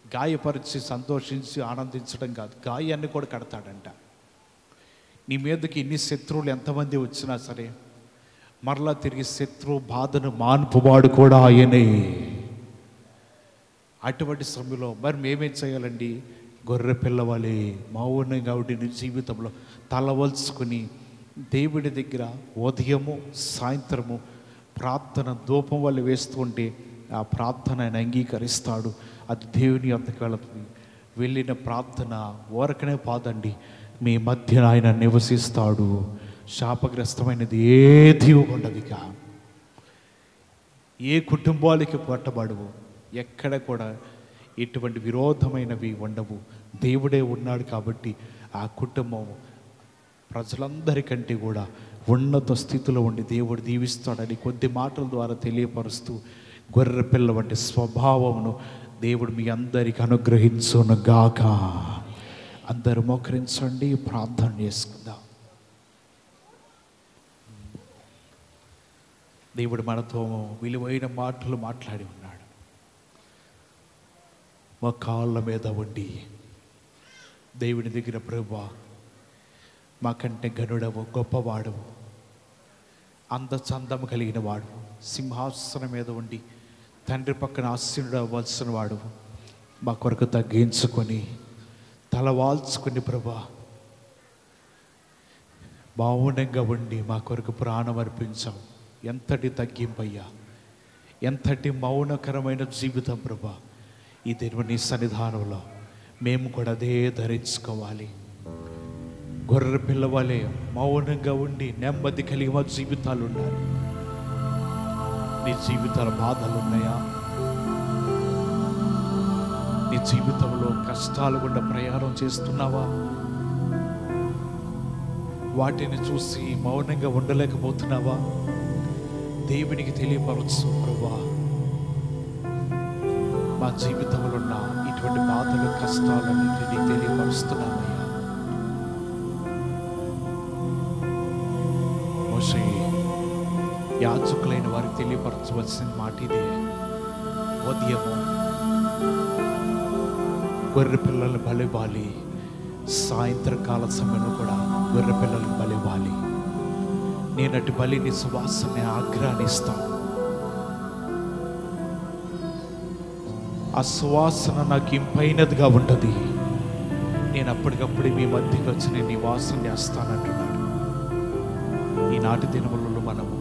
గాయపరిచి సంతోషించి ఆనందించడం కాదు, గాయాన్ని కూడా కడతాడంట. నీ మీదకి ఎన్ని శత్రువులు ఎంతమంది వచ్చినా సరే మరలా తిరిగి శత్రువు బాధను మాన్పువాడు కూడా ఆయనే. అటువంటి సమయంలో మరి మేమేం చేయాలండి? గొర్రె పిల్లవాళ్ళే మౌనంగా ఉండి జీవితంలో తలవల్చుకుని దేవుడి దగ్గర ఉదయము సాయంత్రము ప్రార్థన ధూపం వల్ల వేస్తూ ఉంటే ఆ ప్రార్థన ఆయన అంగీకరిస్తాడు. అది దేవుని అంతకు వెళుతుంది. వెళ్ళిన ప్రార్థన ఊరకనే పాదండి, మీ మధ్య ఆయన నివసిస్తాడు. శాపగ్రస్తమైనది ఏది ఉండదుగా. ఏ కుటుంబాలకి పట్టబడవు, ఎక్కడ కూడా ఎటువంటి విరోధమైనవి ఉండవు. దేవుడే ఉన్నాడు కాబట్టి ఆ కుటుంబం ప్రజలందరికంటే కూడా ఉన్నత స్థితిలో ఉండి దేవుడు దీవిస్తాడని కొద్ది మాటల ద్వారా తెలియపరుస్తూ గొర్రె పిల్ల వంటి స్వభావమును దేవుడు మీ అందరికి అనుగ్రహించును గాక. అందరూ మోకరించండి, ప్రార్థన చేసుకుందాం. దేవుడు మనతో విలువైన మాటలు మాట్లాడి ఉన్నాడు. మా కాళ్ళ మీద ఉండి దేవుని దగ్గర, ప్రభువా మాకంటే గనుడవు, గొప్పవాడవు, అందచందము కలిగిన వాడు, సింహాసనం మీద ఉండి తండ్రి పక్కన ఆసీనుడు అవ్వాల్సిన వాడు, మా కొరకు తగ్గించుకొని తలవాల్చుకుని ప్రభువా మౌనంగా ఉండి మా కొరకు ప్రాణం అర్పించావు. ఎంతటి తగ్గింపయ్యా, ఎంతటి మౌనకరమైన జీవితం ప్రభువా. ఈ దేవుని సన్నిధానంలో మేము కూడా అదే ధరించుకోవాలి. గొర్రె పిల్లవాళ్ళే మౌనంగా ఉండి నెమ్మది కలిగి మా జీవితాలు ఉండాలి. నీ జీవితాల బాధలు ఉన్నాయా? నీ జీవితంలో కష్టాలు గుండా ప్రయాణం చేస్తున్నావా? వాటిని చూసి మౌనంగా ఉండలేకపోతున్నావా? దేవునికి తెలియపరచు, ప్రభువా మా జీవితంలో ఉన్న ఇటువంటి బాధలు కష్టాలన్నింటినీ తెలియపరుస్తున్నామయ్యా. మోషే యాజకులైన వారికి తెలియపరచవలసిన మాట ఇదే. ఉదయము గొర్రె పిల్లలు బలివ్వాలి, సాయంత్రకాల సమయంలో కూడా గొర్రె పిల్లలు బలివ్వాలి. నేను అటు బలిని సువాసన ఆగ్రహిస్తాను. ఆ సువాసన నాకు ఇంపైనదిగా ఉంటుంది. నేను అప్పటికప్పుడు మీ మధ్యకి వచ్చి నేను నివాసం చేస్తానంటున్నాడు. ఈనాటి దినములలో మనము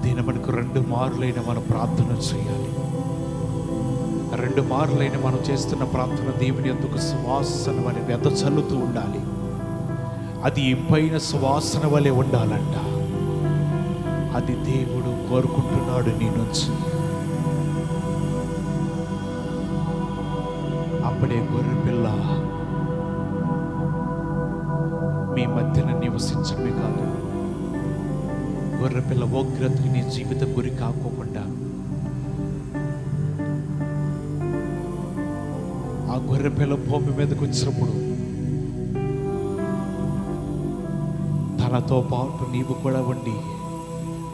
దినమునకు 2 మారులైన మనం ప్రార్థన చేయాలి. 2 మారులైన మనం చేస్తున్న ప్రార్థన దేవుని అందుకు సువాసన వలె వెదజల్లుతూ ఉండాలి. అది ఇంపైన సువాసన వలె ఉండాలంట. అది దేవుడు కోరుకుంటున్నాడు నీ నుంచి. అప్పుడే గొర్రె పిల్ల మీ మధ్యన నివసించడమే కాదు, గొర్రెపిల్ల ఉగ్రతకి నీ జీవితం గురి కాకోకుండా ఆ గొర్రెపిల్ల భూమి మీదకి వచ్చినప్పుడు తనతో పాటు నీవు కూడా ఉండి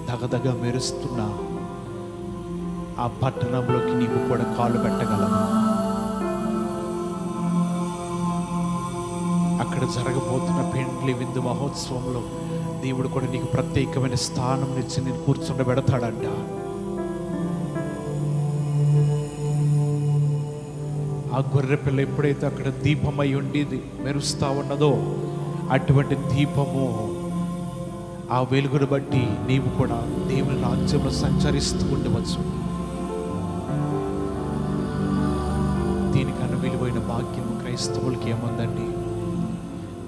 దగదగ మెరుస్తున్న ఆ పట్టణంలోకి నీవు కూడా కాలు పెట్టగలవు. అక్కడ జరగబోతున్న పెండ్లి విందు మహోత్సవంలో దేవుడు కూడా నీకు ప్రత్యేకమైన స్థానం ఇచ్చి నేను కూర్చుండబెడతాడంట. ఆ గొర్రె పిల్ల ఎప్పుడైతే అక్కడ దీపమై ఉండి మెరుస్తా ఉన్నదో అటువంటి దీపము ఆ వెలుగును బట్టి నీవు కూడా దేవుని రాజ్యంలో సంచరిస్తూ ఉండవచ్చు. దీనికన్నా విలువైన భాగ్యము క్రైస్తవులకి ఏముందండి?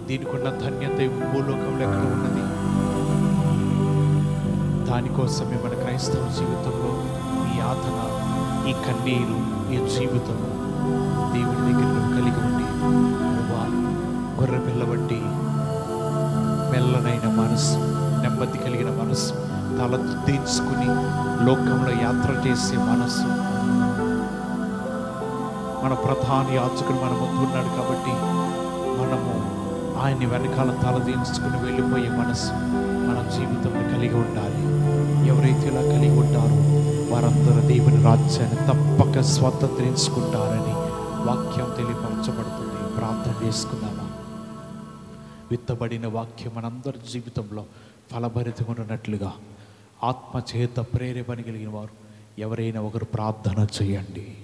దీనికున్న ధన్యత భూలోకంలో ఎక్కడ ఉన్నది? దానికోసమే మన క్రైస్తవ జీవితంలో ఈ యాతన, ఈ కన్నీరు, ఈ జీవితము దేవుని దగ్గర కలిగి ఉండి గొర్రె పిల్ల వంటి మెల్లనైన మనసు, నెమ్మది కలిగిన మనసు, తల దించుకుని లోకంలో యాత్ర చేసే మనసు. మన ప్రధాన యాజకుడు మన ముందు ఉన్నాడు కాబట్టి మనము ఆయన్ని వెనకాల తలదించుకుని వెళ్ళిపోయే మనసు మన జీవితంలో కలిగి ఉండాలి. ఎవరైతే ఇలా కలిగి ఉంటారో వారందరూ దేవుని రాజ్యాన్ని తప్పక స్వతంత్రించుకుంటారని వాక్యం తెలియపరచబడుతుంది. ప్రార్థన చేసుకుందామా? విత్తబడిన వాక్యం మనందరి జీవితంలో ఫలభరితమున్నట్లుగా ఆత్మచేత ప్రేరేపణ కలిగిన వారు ఎవరైనా ఒకరు ప్రార్థన చేయండి.